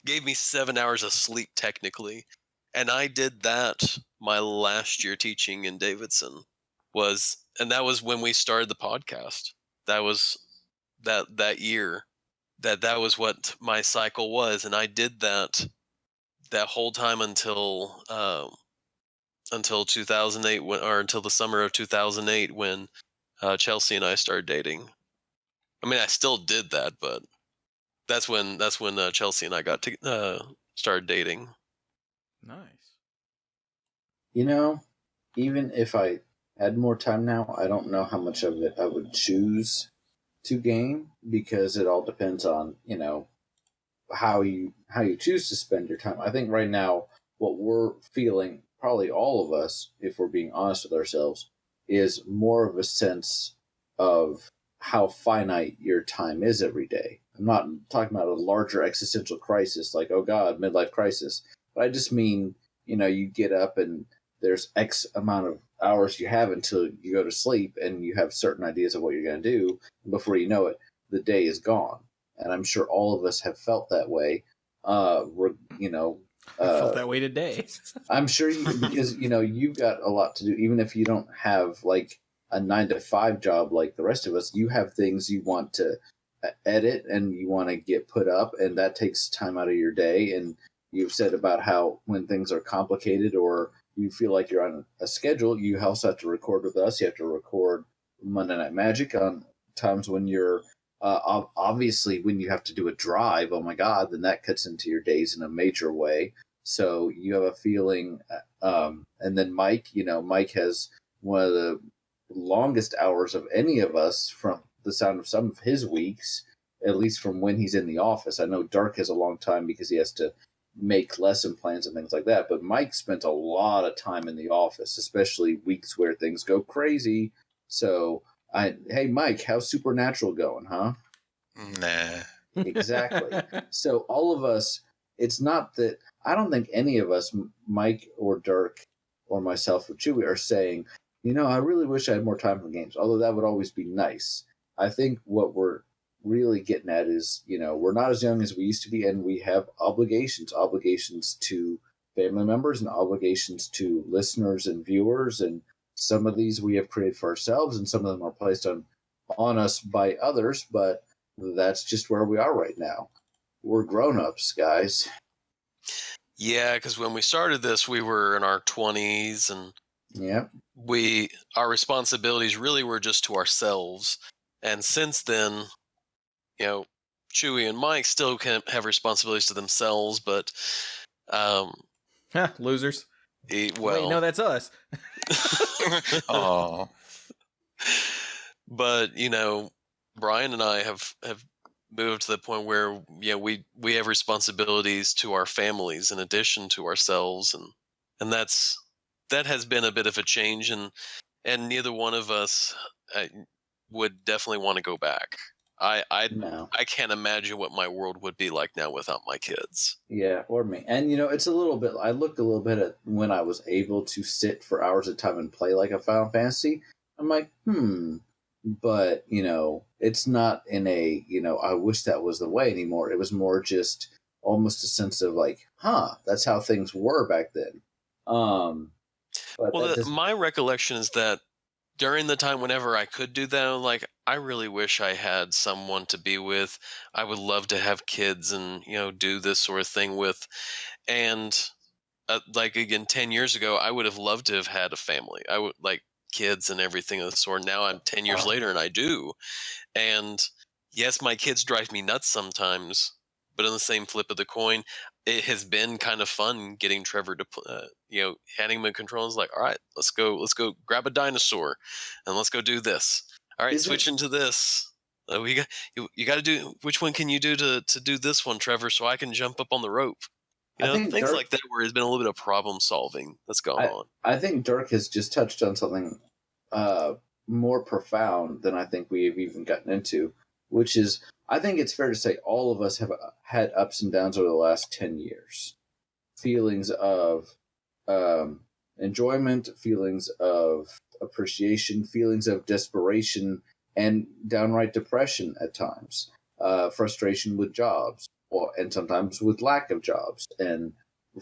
gave me 7 hours of sleep technically. And I did that my last year teaching in Davidson and that was when we started the podcast. That was that year that was what my cycle was. And I did that whole time until 2008 or until the summer of 2008 when Chelsea and I started dating. I mean, I still did that, but that's when Chelsea and I got to started dating. Nice. You know, even if I had more time now, I don't know how much of it I would choose to game, because it all depends on, how you choose to spend your time. I think right now what we're feeling, probably all of us, if we're being honest with ourselves, is more of a sense of how finite your time is every day. I'm not talking about a larger existential crisis like, oh God, midlife crisis. But I just mean, you get up and there's X amount of hours you have until you go to sleep, and you have certain ideas of what you're going to do. And before you know it, the day is gone. And I'm sure all of us have felt that way. I felt that way today. I'm sure because you've got a lot to do. Even if you don't have like a 9-to-5 job like the rest of us, you have things you want to edit and you want to get put up, and that takes time out of your day. And you've said about how when things are complicated or you feel like you're on a schedule, you also have to record with us. You have to record Monday Night Magic on times when you're obviously when you have to do a drive. Oh my God, then that cuts into your days in a major way. So you have a feeling, and then Mike, Mike has one of the longest hours of any of us from the sound of some of his weeks, at least from when he's in the office. I know Dirk has a long time because he has to make lesson plans and things like that. But Mike spent a lot of time in the office, especially weeks where things go crazy. So, hey, Mike, how's Supernatural going, huh? Nah. Exactly. So all of us, it's not that, I don't think any of us, Mike or Dirk or myself or Chuy, are saying, I really wish I had more time for games, although that would always be nice. I think what we're really getting at is, we're not as young as we used to be, and we have obligations to family members and obligations to listeners and viewers, and some of these we have created for ourselves, and some of them are placed on us by others, but that's just where we are right now. We're grown-ups, guys. Yeah, because when we started this, we were in our 20s, and our responsibilities really were just to ourselves. And since then, Chuy and Mike still can have responsibilities to themselves, but losers. Well, wait, no, that's us. Oh. But Brian and I have moved to the point where we have responsibilities to our families in addition to ourselves, and that has been a bit of a change, and neither one of us would definitely want to go back. I can't imagine what my world would be like now without my kids. Yeah, or me. And it's a little bit, I look a little bit at when I was able to sit for hours at a time and play like a Final Fantasy. I'm like, but it's not in a I wish that was the way anymore. It was more just almost a sense of like, that's how things were back then. But my recollection is that during the time whenever I could do that, like, I really wish I had someone to be with. I would love to have kids and do this sort of thing with. And like, again, 10 years ago, I would have loved to have had a family. I would like kids and everything of the sort. Now I'm 10 years later and I do. And yes, my kids drive me nuts sometimes, but on the same flip of the coin, it has been kind of fun getting Trevor to, handing him a control. It's like, all right, let's go grab a dinosaur and let's go do this. All right, switch into this. You got to do, which one can you do to do this one, Trevor, so I can jump up on the rope? I think things like that, where there's been a little bit of problem solving that's gone on. I think Dirk has just touched on something more profound than I think we've even gotten into, which is, I think it's fair to say all of us have had ups and downs over the last 10 years. Feelings of enjoyment, feelings of appreciation, feelings of desperation, and downright depression at times. Frustration with jobs, and sometimes with lack of jobs, and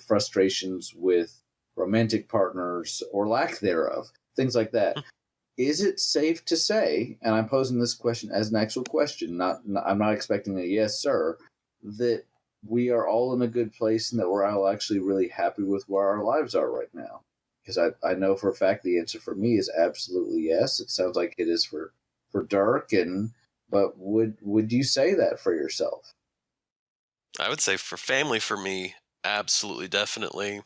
frustrations with romantic partners or lack thereof, things like that. Is it safe to say, and I'm posing this question as an actual question, I'm not expecting a yes, sir, that we are all in a good place and that we're all actually really happy with where our lives are right now? Because I know for a fact the answer for me is absolutely yes. It sounds like it is for Dirk, but would you say that for yourself? I would say for family, for me, absolutely, definitely.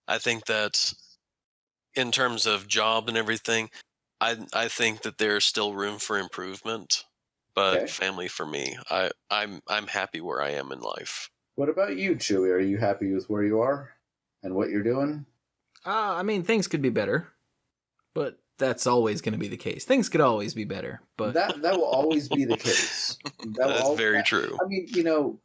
I think that in terms of job and everything, I think that there's still room for improvement. But family, for me, I'm happy where I am in life. What about you, Chuy? Are you happy with where you are and what you're doing? I mean, things could be better, but that's always going to be the case. Things could always be better, but that will always be the case. That's very true. I mean,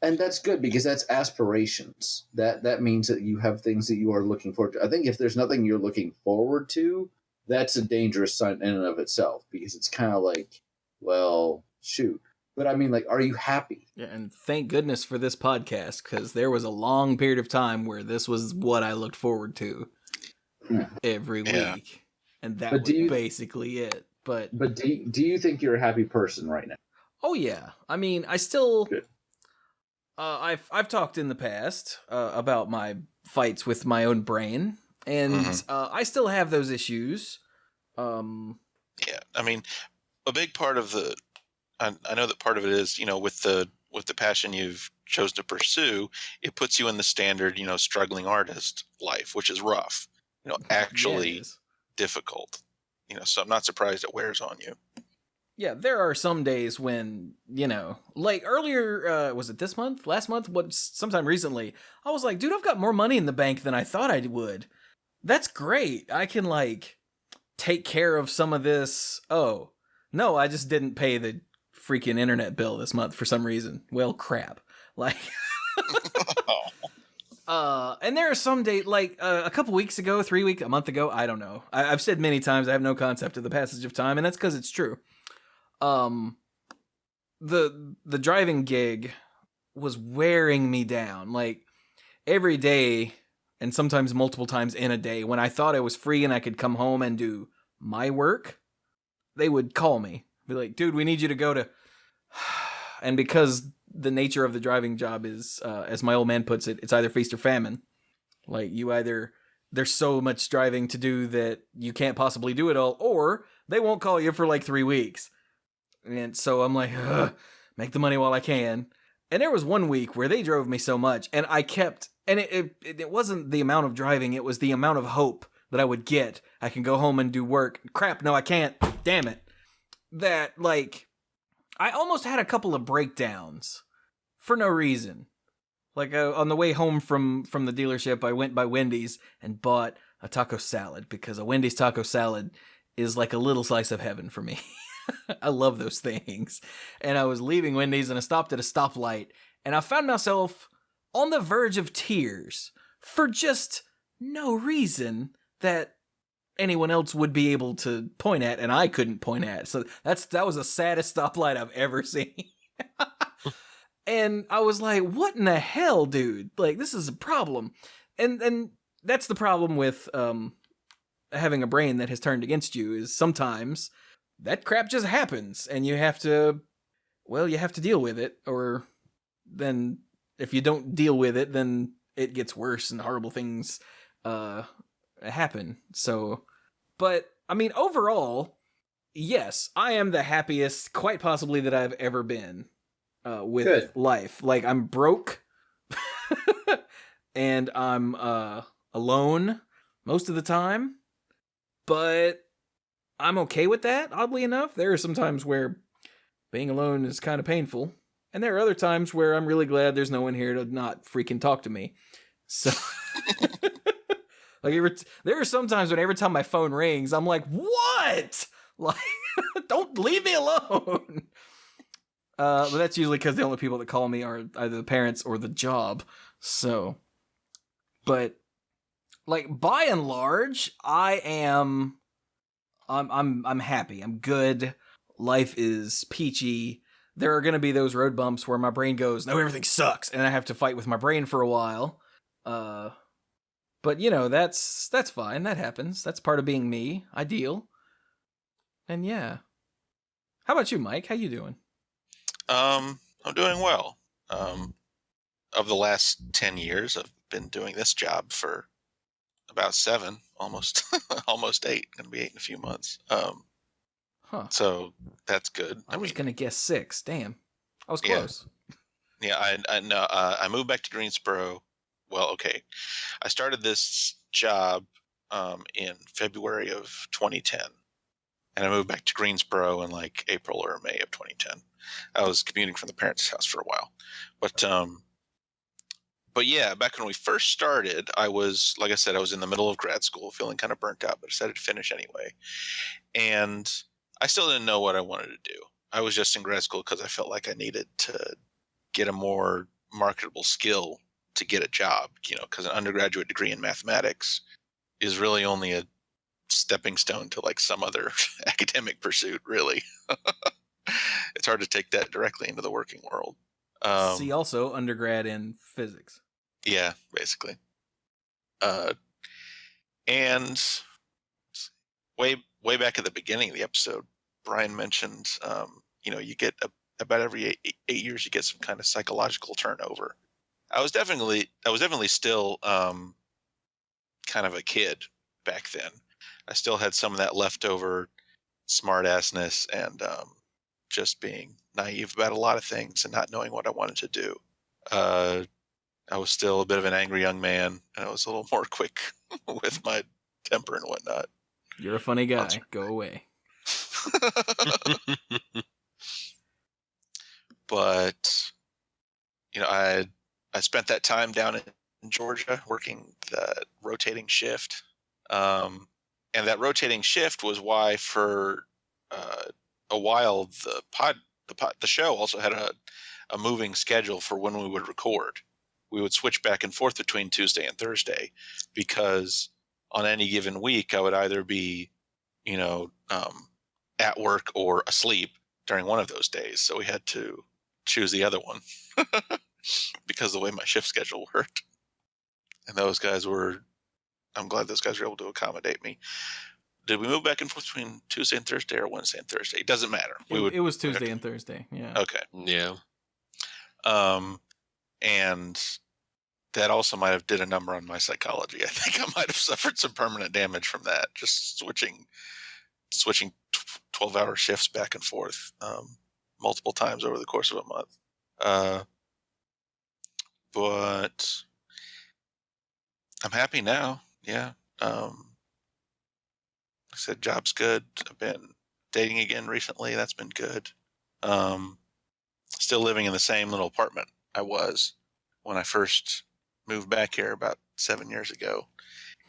and that's good because that's aspirations. That means that you have things that you are looking forward to. I think if there's nothing you're looking forward to, that's a dangerous sign in and of itself, because it's kind of like, well, shoot. But I mean, like, are you happy? Yeah, and thank goodness for this podcast, because there was a long period of time where this was what I looked forward to every week. And that was basically it. But do you think you're a happy person right now? Oh, yeah. I mean, I still... I've talked in the past about my fights with my own brain, and I still have those issues. Yeah, I mean, a big part of I know that part of it is, with the passion you've chose to pursue, it puts you in the standard, struggling artist life, which is rough, actually difficult, so I'm not surprised it wears on you. Yeah, there are some days when, like earlier, was it this month? Last month? Sometime recently, I was like, dude, I've got more money in the bank than I thought I would. That's great. I can, like, take care of some of this. Oh, no, I just didn't pay the freaking internet bill this month for some reason. Well, crap. Like, and there are some days, like a couple weeks ago, 3 weeks, a month ago, I don't know. I've said many times I have no concept of the passage of time, and that's because it's true. The driving gig was wearing me down. Like, every day, and sometimes multiple times in a day, when I thought I was free and I could come home and do my work, they would call me. Be like, dude, we need you to go to... And because the nature of the driving job is, as my old man puts it, it's either feast or famine. Like, there's so much driving to do that you can't possibly do it all, or they won't call you for like 3 weeks. And so I'm like, make the money while I can. And there was 1 week where they drove me so much, and I kept, and it wasn't the amount of driving, it was the amount of hope that I would get. I can go home and do work. Crap, no, I can't. Damn it. That, like, I almost had a couple of breakdowns for no reason. Like, on the way home from the dealership, I went by Wendy's and bought a taco salad, because a Wendy's taco salad is like a little slice of heaven for me. I love those things. And I was leaving Wendy's and I stopped at a stoplight, and I found myself on the verge of tears for just no reason that anyone else would be able to point at, and I couldn't point at. So that was the saddest stoplight I've ever seen. And I was like, what in the hell, dude? Like, this is a problem. And that's the problem with having a brain that has turned against you, is sometimes that crap just happens, and you have to deal with it, or then if you don't deal with it, then it gets worse and horrible things happen. So, but, I mean, overall, yes, I am the happiest, quite possibly, that I've ever been with Good. life. Like, I'm broke, and I'm alone most of the time, but I'm okay with that, oddly enough. There are some times where being alone is kind of painful, and there are other times where I'm really glad there's no one here to not freaking talk to me. So, like, there are some times when every time my phone rings, I'm like, what? Like, don't leave me alone. But that's usually because the only people that call me are either the parents or the job. So, but, like, by and large, I'm happy. I'm good. Life is peachy. There are going to be those road bumps where my brain goes, no, everything sucks, and I have to fight with my brain for a while. But, that's fine. That happens. That's part of being me. I deal. And yeah. How about you, Mike? How you doing? I'm doing well. Of the last 10 years, I've been doing this job for about 7, almost almost 8. Going to be 8 in a few months. So that's good. I was going to guess 6. Damn. I was close. Yeah, I know. I moved back to Greensboro. Well, okay. I started this job in February of 2010. And I moved back to Greensboro in like April or May of 2010. I was commuting from the parents' house for a while. But yeah, back when we first started, I was, like I said, I was in the middle of grad school, feeling kind of burnt out, but decided to finish anyway. And I still didn't know what I wanted to do. I was just in grad school because I felt like I needed to get a more marketable skill to get a job, because an undergraduate degree in mathematics is really only a stepping stone to like some other academic pursuit, really. It's hard to take that directly into the working world. See also undergrad in physics. Yeah, basically. And way back at the beginning of the episode, Brian mentioned, you get about every 8 years, you get some kind of psychological turnover. I was definitely still kind of a kid back then. I still had some of that leftover smartassness and just being naive about a lot of things and not knowing what I wanted to do. I was still a bit of an angry young man, and I was a little more quick with my temper and whatnot. You're a funny guy. Go away. But I spent that time down in Georgia working the rotating shift, and that rotating shift was why for a while the show also had a moving schedule for when we would record. We would switch back and forth between Tuesday and Thursday, because on any given week I would either be at work or asleep during one of those days, so we had to choose the other one because of the way my shift schedule worked. And I'm glad those guys were able to accommodate me. Did we move back and forth between Tuesday and Thursday or Wednesday and Thursday? It doesn't matter. It was Tuesday and Thursday. Yeah. Okay. Yeah. And that also might have did a number on my psychology. I think I might have suffered some permanent damage from that, just switching 12-hour shifts back and forth multiple times over the course of a month. But I'm happy now. Yeah. Like I said, job's good. I've been dating again recently. That's been good. Still living in the same little apartment I was when I first moved back here about 7 years ago.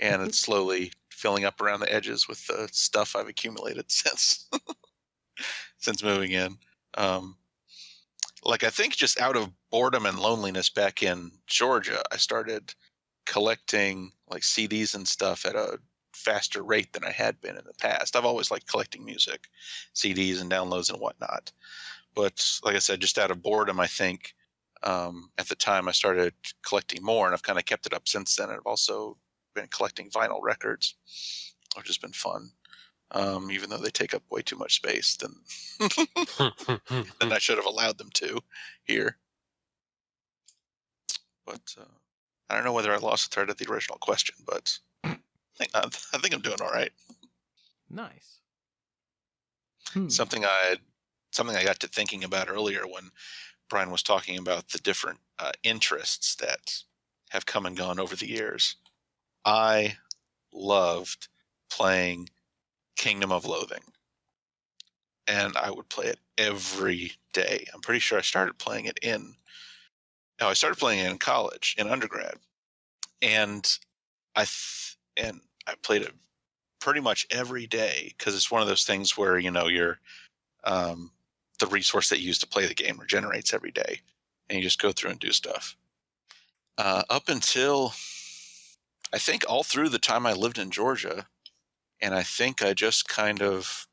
And it's slowly filling up around the edges with the stuff I've accumulated since moving in. I think just out of boredom and loneliness back in Georgia, I started collecting like CDs and stuff at a faster rate than I had been in the past. I've always liked collecting music, CDs and downloads and whatnot. But like I said, just out of boredom, I think at the time I started collecting more, and I've kind of kept it up since then. I've also been collecting vinyl records, which has been fun. Even though they take up way too much space than I should have allowed them to here. But I don't know whether I lost the thread of the original question, but I think I'm doing all right. Nice. Something I got to thinking about earlier when Brian was talking about the different interests that have come and gone over the years. I loved playing Kingdom of Loathing, and I would play it every day. I'm pretty sure I started playing it in college, in undergrad, and I played it pretty much every day because it's one of those things where you're the resource that you use to play the game regenerates every day, and you just go through and do stuff. Up until I think all through the time I lived in Georgia, and I think I just kind of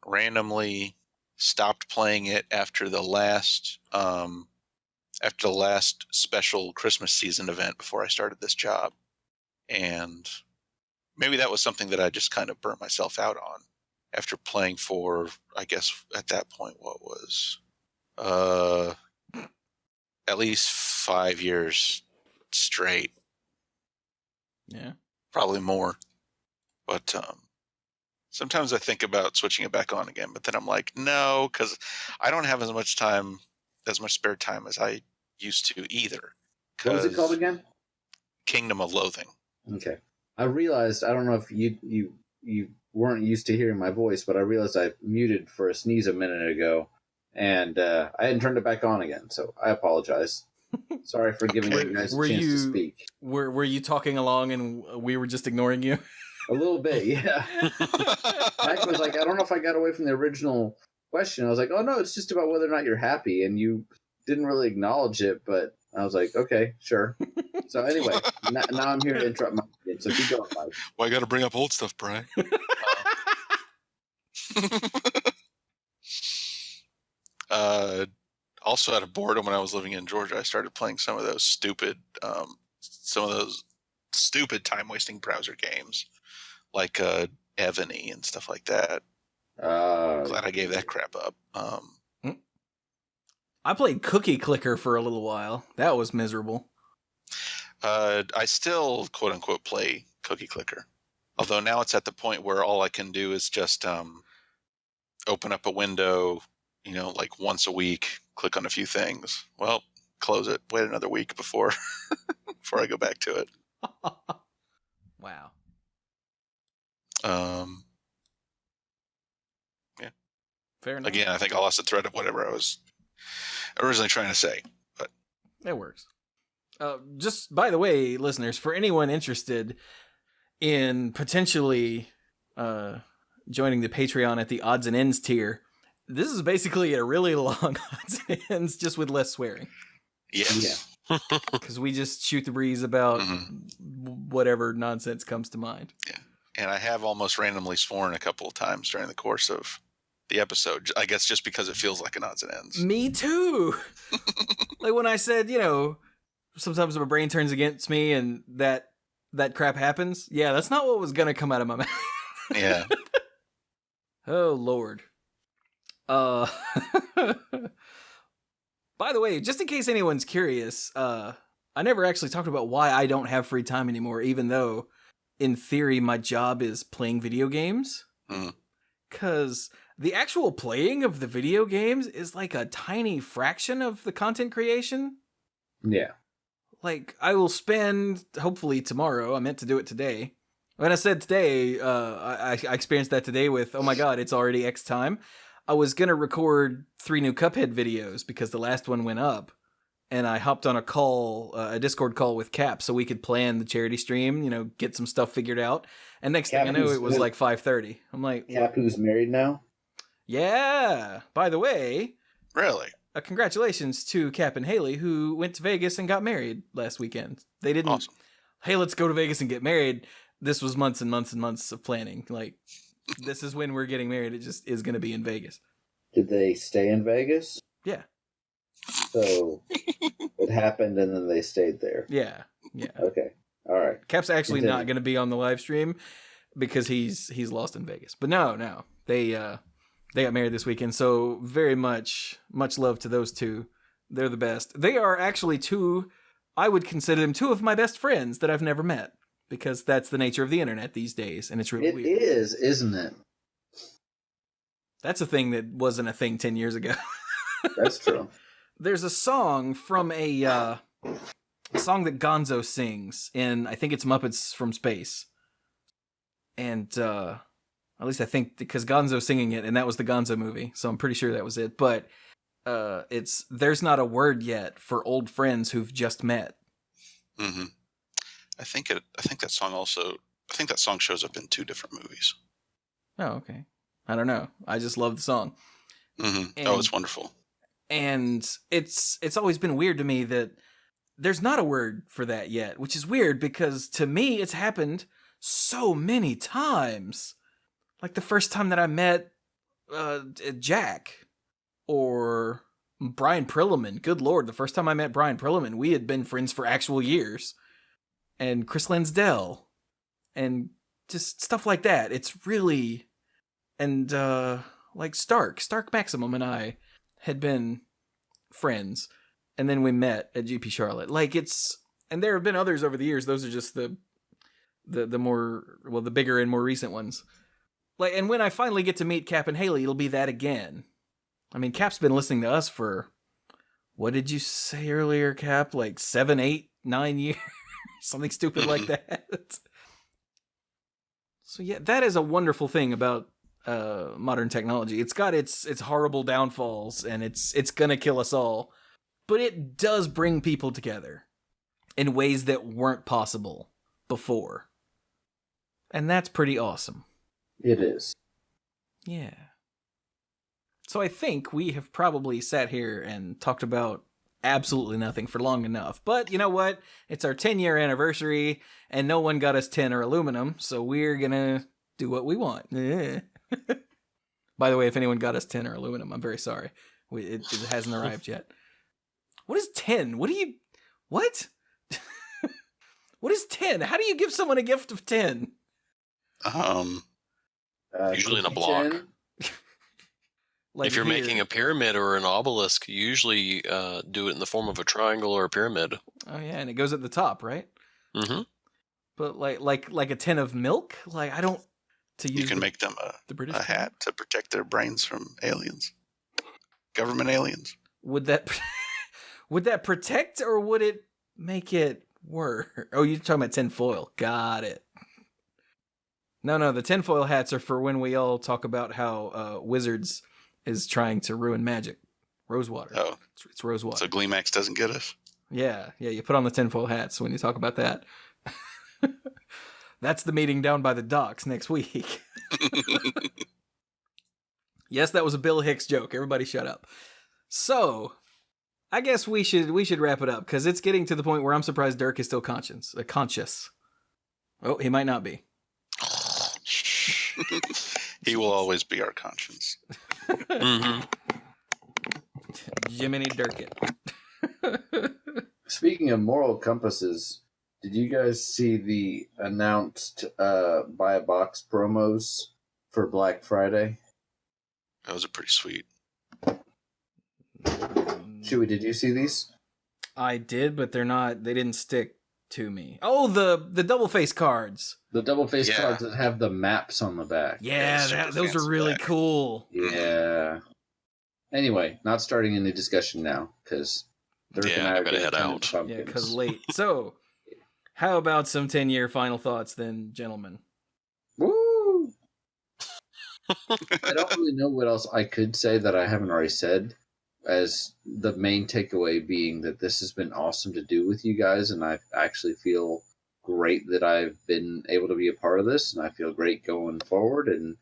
randomly stopped playing it after the last special Christmas season event before I started this job. And maybe that was something that I just kind of burnt myself out on after playing for, I guess at that point, what was at least 5 years straight. Yeah. Probably more. But sometimes I think about switching it back on again, but then I'm like, no, because I don't have as much spare time as I used to either. What was it called again? Kingdom of Loathing. Okay. I realized, I don't know if you weren't used to hearing my voice, but I realized I muted for a sneeze a minute ago, and I hadn't turned it back on again, so I apologize. Sorry for giving you guys a chance to speak. Were you talking along and we were just ignoring you? A little bit, yeah. Mike was like, I don't know if I got away from the original question. I was like, oh no, it's just about whether or not you're happy, and you didn't really acknowledge it, but I was like, okay, sure. So anyway, now I'm here to interrupt my kid, so keep going, Mike. Well, I got to bring up old stuff, Brian. Also out of boredom when I was living in Georgia, I started playing some of those stupid time-wasting browser games, like Ebony and stuff like that. Glad I gave that crap up. I played Cookie Clicker for a little while. That was miserable. I still, quote unquote, play Cookie Clicker. Although now it's at the point where all I can do is just open up a window, like once a week, click on a few things. Well, close it, wait another week before I go back to it. Wow. Yeah. Fair enough. Again, I think I lost the thread of whatever I was originally trying to say. But that works. Just by the way, listeners, for anyone interested in potentially joining the Patreon at the odds and ends tier, this is basically a really long odds and ends, just with less swearing. yes. Because we just shoot the breeze about whatever nonsense comes to mind. Yeah. And I have almost randomly sworn a couple of times during the course of the episode, I guess just because it feels like an odds and ends. Me too. Like when I said, sometimes my brain turns against me and that crap happens. Yeah, that's not what was going to come out of my mouth. Yeah. Oh, Lord. By the way, just in case anyone's curious, I never actually talked about why I don't have free time anymore, even though, in theory, my job is playing video games. Because the actual playing of the video games is like a tiny fraction of the content creation. Yeah. Like, I will spend, hopefully tomorrow, I meant to do it today. When I said today, I experienced that today with, oh my god, it's already X time. I was going to record 3 new Cuphead videos because the last one went up. And I hopped on a Discord call with Cap so we could plan the charity stream, get some stuff figured out. And next thing I know, it was like 5:30. I'm like... Cap, who's married now? Yeah. By the way... Really? Congratulations to Cap and Haley, who went to Vegas and got married last weekend. They didn't... Awesome. Hey, let's go to Vegas and get married. This was months and months and months of planning. Like, this is when we're getting married. It just is going to be in Vegas. Did they stay in Vegas? Yeah. So it happened and then they stayed there. Yeah. Okay. All right. Cap's actually not going to be on the live stream because he's lost in Vegas. But no. They got married this weekend, so very much love to those two. They're the best. They are actually I would consider them 2 of my best friends that I've never met, because that's the nature of the internet these days, and it's really weird. It is, isn't it? That's a thing that wasn't a thing 10 years ago. That's true. There's a song from a song that Gonzo sings in, I think it's Muppets from Space. And at least I think, because Gonzo's singing it, and that was the Gonzo movie, so I'm pretty sure that was it. But it's "There's Not a Word Yet" for old friends who've just met. Mm-hmm. I think that song shows up in 2 different movies. Oh, okay. I don't know. I just love the song. Mm-hmm. And, it's wonderful. And it's always been weird to me that there's not a word for that yet, which is weird because to me it's happened so many times. Like the first time that I met Jack or Brian Prilliman. Good Lord, the first time I met Brian Prilliman, we had been friends for actual years. And Chris Lansdell. And just stuff like that. It's really... And like Stark Maximum and I had been friends. And then we met at GP Charlotte. Like it's... And there have been others over the years. Those are just the more... Well, the bigger and more recent ones. Like, and when I finally get to meet Cap and Haley, it'll be that again. I mean, Cap's been listening to us for... What did you say earlier, Cap? Like 7, 8, 9 years? Something stupid like that. So yeah, that is a wonderful thing about modern technology. It's got its horrible downfalls, and it's gonna kill us all. But it does bring people together in ways that weren't possible before. And that's pretty awesome. It is. Yeah. So I think we have probably sat here and talked about absolutely nothing for long enough. But you know what? It's our 10-year anniversary, and no one got us tin or aluminum, so we're gonna do what we want. By the way, if anyone got us tin or aluminum, I'm very sorry. It hasn't arrived yet. What is tin? What? What is tin? How do you give someone a gift of tin? Usually in a block. Like if you're making a pyramid or an obelisk, you usually do it in the form of a triangle or a pyramid. Oh yeah, and it goes at the top, right? Mm-hmm. But like a tin of milk, like I don't. You can make them a hat to protect their brains from aliens, government aliens. Would that protect, or would it make it worse? Oh, you're talking about tinfoil. Got it. No, the tinfoil hats are for when we all talk about how wizards is trying to ruin Magic. Rosewater. Oh. It's Rosewater. So Gleemax doesn't get us? Yeah, you put on the tinfoil hats when you talk about that. That's the meeting down by the docks next week. Yes, that was a Bill Hicks joke. Everybody shut up. So, I guess we should wrap it up, because it's getting to the point where I'm surprised Dirk is still conscious. Oh, he might not be. He will always be our conscience. Mm-hmm. Jiminy Dirk it. Speaking of moral compasses, did you guys see the announced buy a box promos for Black Friday? Those are pretty sweet. Chewy, did you see these? I did, but they didn't stick to me. Oh, the double face cards. The double face cards that have the maps on the back. Yeah, those are really cool. Yeah. Anyway, not starting any discussion now, because Dirk and I are gotta going head to out. Yeah, because late. So, how about some 10-year final thoughts then, gentlemen? Woo! I don't really know what else I could say that I haven't already said, as the main takeaway being that this has been awesome to do with you guys, and I actually feel great that I've been able to be a part of this, and I feel great going forward, and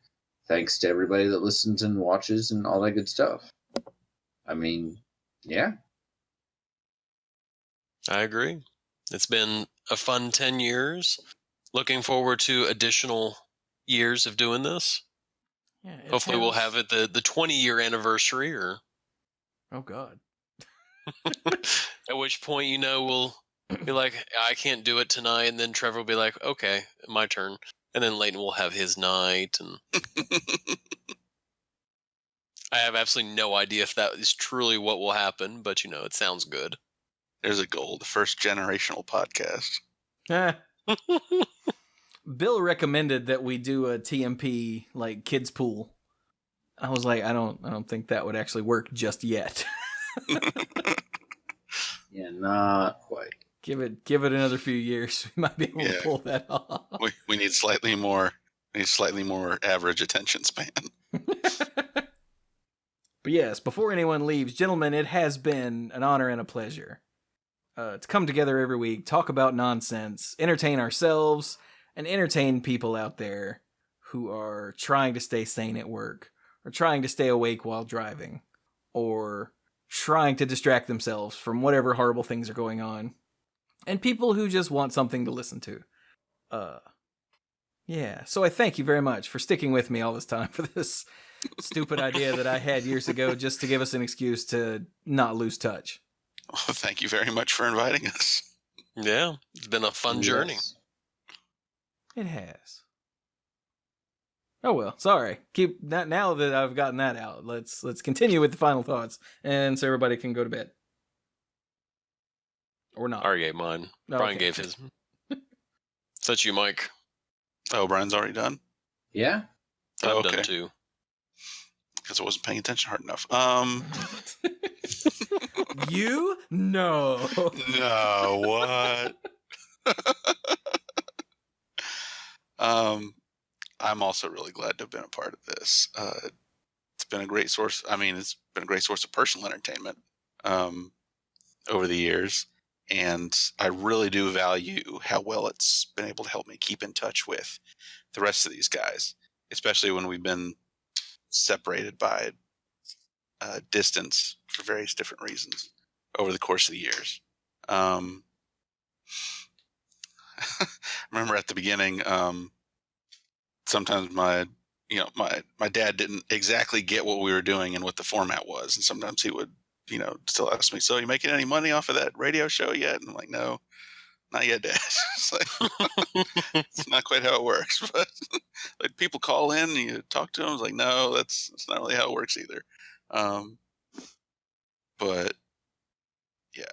thanks to everybody that listens and watches and all that good stuff. I mean, yeah. I agree. It's been a fun 10 years. Looking forward to additional years of doing this. Yeah, Hopefully we'll have it the 20-year anniversary, or oh god. at which point, we'll be like, I can't do it tonight, and then Trevor will be like, okay, my turn. And then Leighton will have his night, and I have absolutely no idea if that is truly what will happen, but it sounds good. There's a goal, the first generational podcast. Bill recommended that we do a TMP kids pool. I was like, I don't think that would actually work just yet. Yeah, not quite. Give it another few years. We might be able to pull that off. We need slightly more average attention span. But yes, before anyone leaves, gentlemen, it has been an honor and a pleasure to come together every week, talk about nonsense, entertain ourselves, and entertain people out there who are trying to stay sane at work, or trying to stay awake while driving, or trying to distract themselves from whatever horrible things are going on, and people who just want something to listen to. Yeah, so I thank you very much for sticking with me all this time for this stupid idea that I had years ago just to give us an excuse to not lose touch. Well, thank you very much for inviting us. Yeah, it's been a fun journey. It has. Oh well, sorry. Keep that now that I've gotten that out. Let's continue with the final thoughts, and so everybody can go to bed. Or not. I already gave mine. Oh, Brian okay. gave his. That's you, Mike. Oh, Brian's already done? Yeah. I'm done too. Because I wasn't paying attention hard enough. You? No. No, what? I'm also really glad to have been a part of this. It's been a great source. It's been a great source of personal entertainment over the years. And I really do value how well it's been able to help me keep in touch with the rest of these guys, especially when we've been separated by distance for various different reasons over the course of the years. I remember at the beginning, sometimes my dad didn't exactly get what we were doing and what the format was, and sometimes he would still ask me, so you making any money off of that radio show yet? And I'm like, no, not yet, Dad. It's like, it's not quite how it works. But like, people call in and you talk to them. It's like, no, that's not really how it works either. But yeah,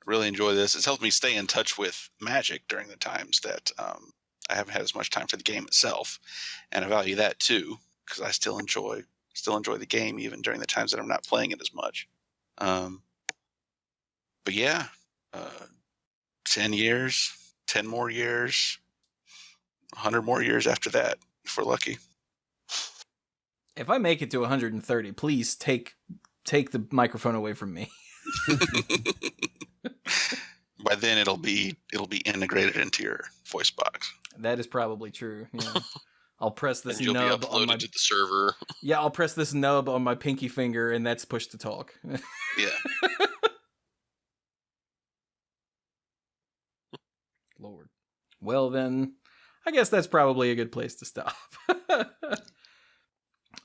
really enjoy this. It's helped me stay in touch with Magic during the times that I haven't had as much time for the game itself, and I value that too, because I still enjoy the game even during the times that I'm not playing it as much. But yeah, 10 years, 10 more years, 100 more years after that, if we're lucky. If I make it to 130, please take the microphone away from me. By then it'll be integrated into your voice box. That is probably true. Yeah. I'll press this And you'll nub be on my uploaded to the server. Yeah, I'll press this nub on my pinky finger and that's push to talk. Yeah. Lord. Well then, I guess that's probably a good place to stop.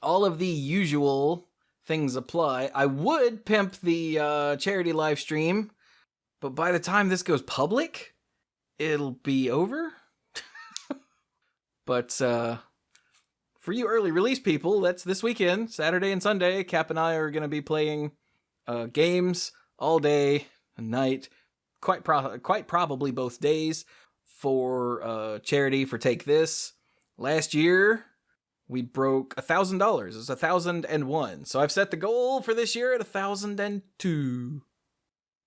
All of the usual things apply. I would pimp the charity live stream, but by the time this goes public, it'll be over. But for you early release people, that's this weekend, Saturday and Sunday. Cap and I are going to be playing games all day and night, quite probably both days, for charity for Take This. Last year, we broke $1,000. It was 1,001. So I've set the goal for this year at 1,002.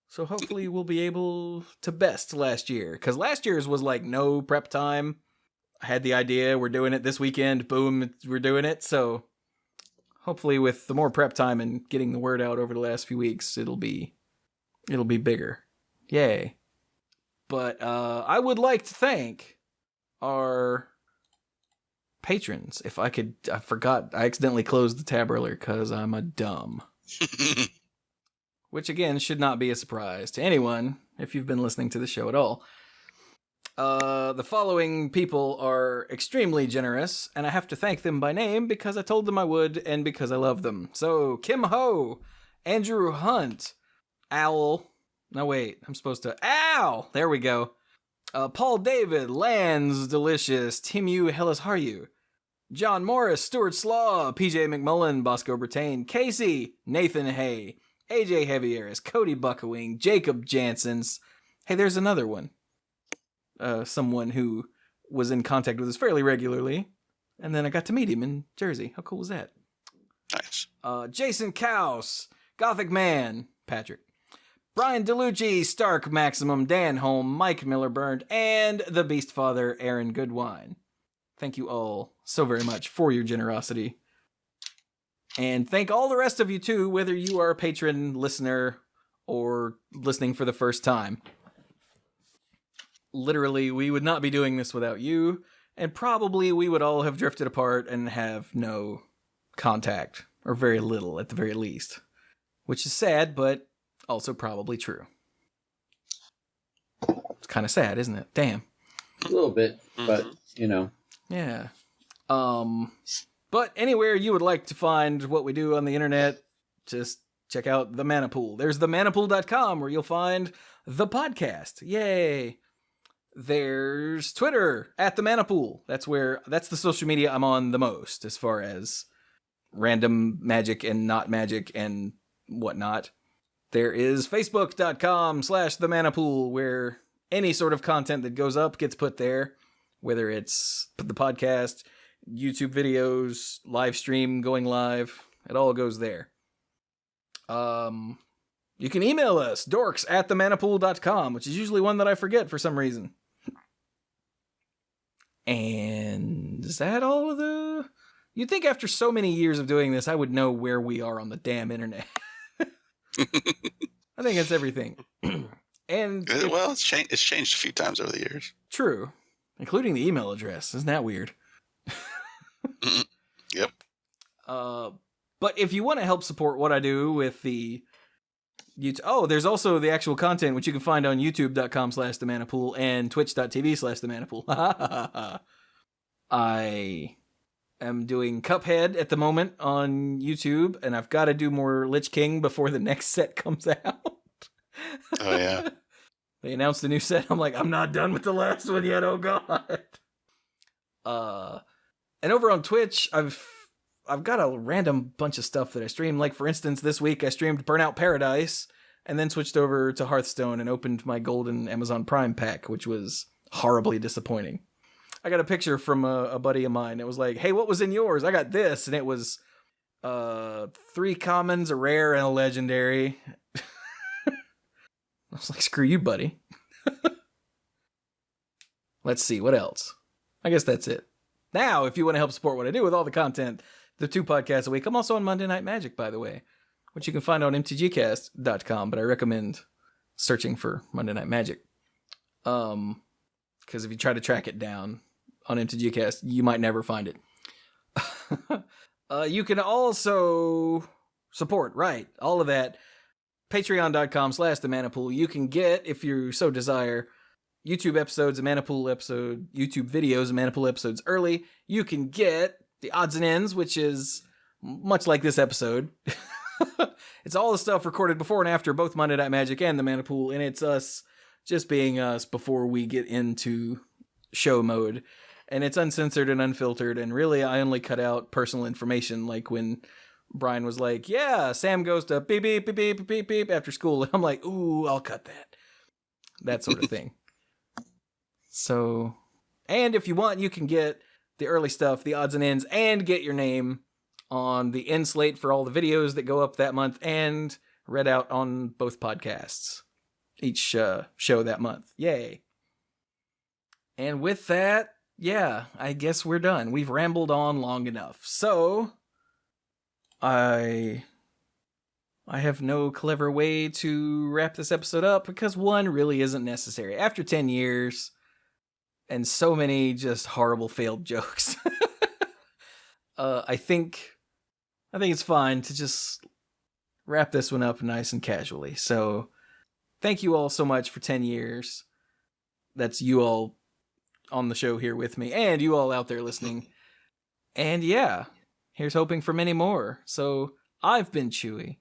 So hopefully we'll be able to best last year. Because last year's was like no prep time. I had the idea, we're doing it this weekend, boom, we're doing it. So hopefully with the more prep time and getting the word out over the last few weeks, it'll be bigger. Yay. But I would like to thank our patrons. If I could, I forgot, I accidentally closed the tab earlier because I'm a dumb. Which again should not be a surprise to anyone if you've been listening to the show at all. The following people are extremely generous, and I have to thank them by name because I told them I would and because I love them. So, Kim Ho, Andrew Hunt, Owl, no wait, I'm supposed to, Ow! There we go. Paul David, Lands Delicious, Tim U, Hellas Haryu, John Morris, Stuart Slaw, PJ McMullen, Bosco Bertain, Casey, Nathan Hay, AJ Javieres, Cody Buckawing, Jacob Jansens. Hey, there's another one. Someone who was in contact with us fairly regularly, and then I got to meet him in Jersey. How cool was that? Nice. Jason Kaus, Gothic Man, Patrick, Brian DeLucci, Stark Maximum, Dan Holm, Mike Miller-Burned, and the Beast Father, Aaron Goodwine. Thank you all so very much for your generosity. And thank all the rest of you too, whether you are a patron, listener, or listening for the first time. Literally, we would not be doing this without you, and probably we would all have drifted apart and have no contact, or very little at the very least. Which is sad, but also probably true. It's kind of sad, isn't it? Damn. A little bit, but, you know. Yeah. But anywhere you would like to find what we do on the internet, just check out the Mana Pool. There's themanapool.com where you'll find the podcast. Yay. There's Twitter at the Mana Pool. That's the social media I'm on the most as far as random magic and not magic and whatnot. There is facebook.com/the Mana Pool where any sort of content that goes up gets put there, whether it's the podcast, YouTube videos, live stream going live, it all goes there. You can email us, dorks@themanapool.com, which is usually one that I forget for some reason. And is that all of the... You'd think after so many years of doing this, I would know where we are on the damn internet. I think that's everything. And well, it's changed a few times over the years. True. Including the email address. Isn't that weird? Yep. But if you want to help support what I do with the YouTube, there's also the actual content which you can find on youtube.com/themanapool and twitch.tv/themanapool. I am doing Cuphead at the moment on YouTube, and I've got to do more Lich King before the next set comes out. Oh yeah. They announced a new set. I'm like, I'm not done with the last one yet. Oh god. And over on Twitch, I've got a random bunch of stuff that I stream. Like, for instance, this week I streamed Burnout Paradise and then switched over to Hearthstone and opened my golden Amazon Prime pack, which was horribly disappointing. I got a picture from a buddy of mine. It was like, hey, what was in yours? I got this. And it was 3 commons, a rare, and a legendary. I was like, screw you, buddy. Let's see, what else? I guess that's it. Now, if you want to help support what I do with all the content, the 2 podcasts a week. I'm also on Monday Night Magic, by the way, which you can find on mtgcast.com, but I recommend searching for Monday Night Magic. Because if you try to track it down on MTGcast, you might never find it. You can also support, right, all of that. Patreon.com/The Mana Pool. You can get, if you so desire, YouTube episodes, a Mana Pool episode, YouTube videos, a Mana Pool episodes early. You can get the odds and ends, which is much like this episode. It's all the stuff recorded before and after both Monday Night Magic and the Mana Pool, and it's us just being us before we get into show mode. And it's uncensored and unfiltered, and really I only cut out personal information, like when Brian was like, yeah, Sam goes to beep, beep, beep, beep, beep, beep after school, and I'm like, ooh, I'll cut that. That sort of thing. So, and if you want, you can get the early stuff, the odds and ends, and get your name on the end slate for all the videos that go up that month, and read out on both podcasts each show that month. Yay. And with that, yeah, I guess we're done. We've rambled on long enough. So, I have no clever way to wrap this episode up because one really isn't necessary. After 10 years and so many just horrible failed jokes, I think it's fine to just wrap this one up nice and casually. So, thank you all so much for 10 years. That's you all on the show here with me, and you all out there listening. And yeah, here's hoping for many more. So, I've been Chuy.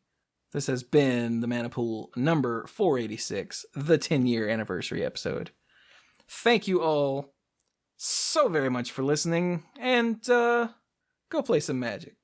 This has been the Mana Pool number 486, the 10-year anniversary episode. Thank you all so very much for listening, and go play some Magic.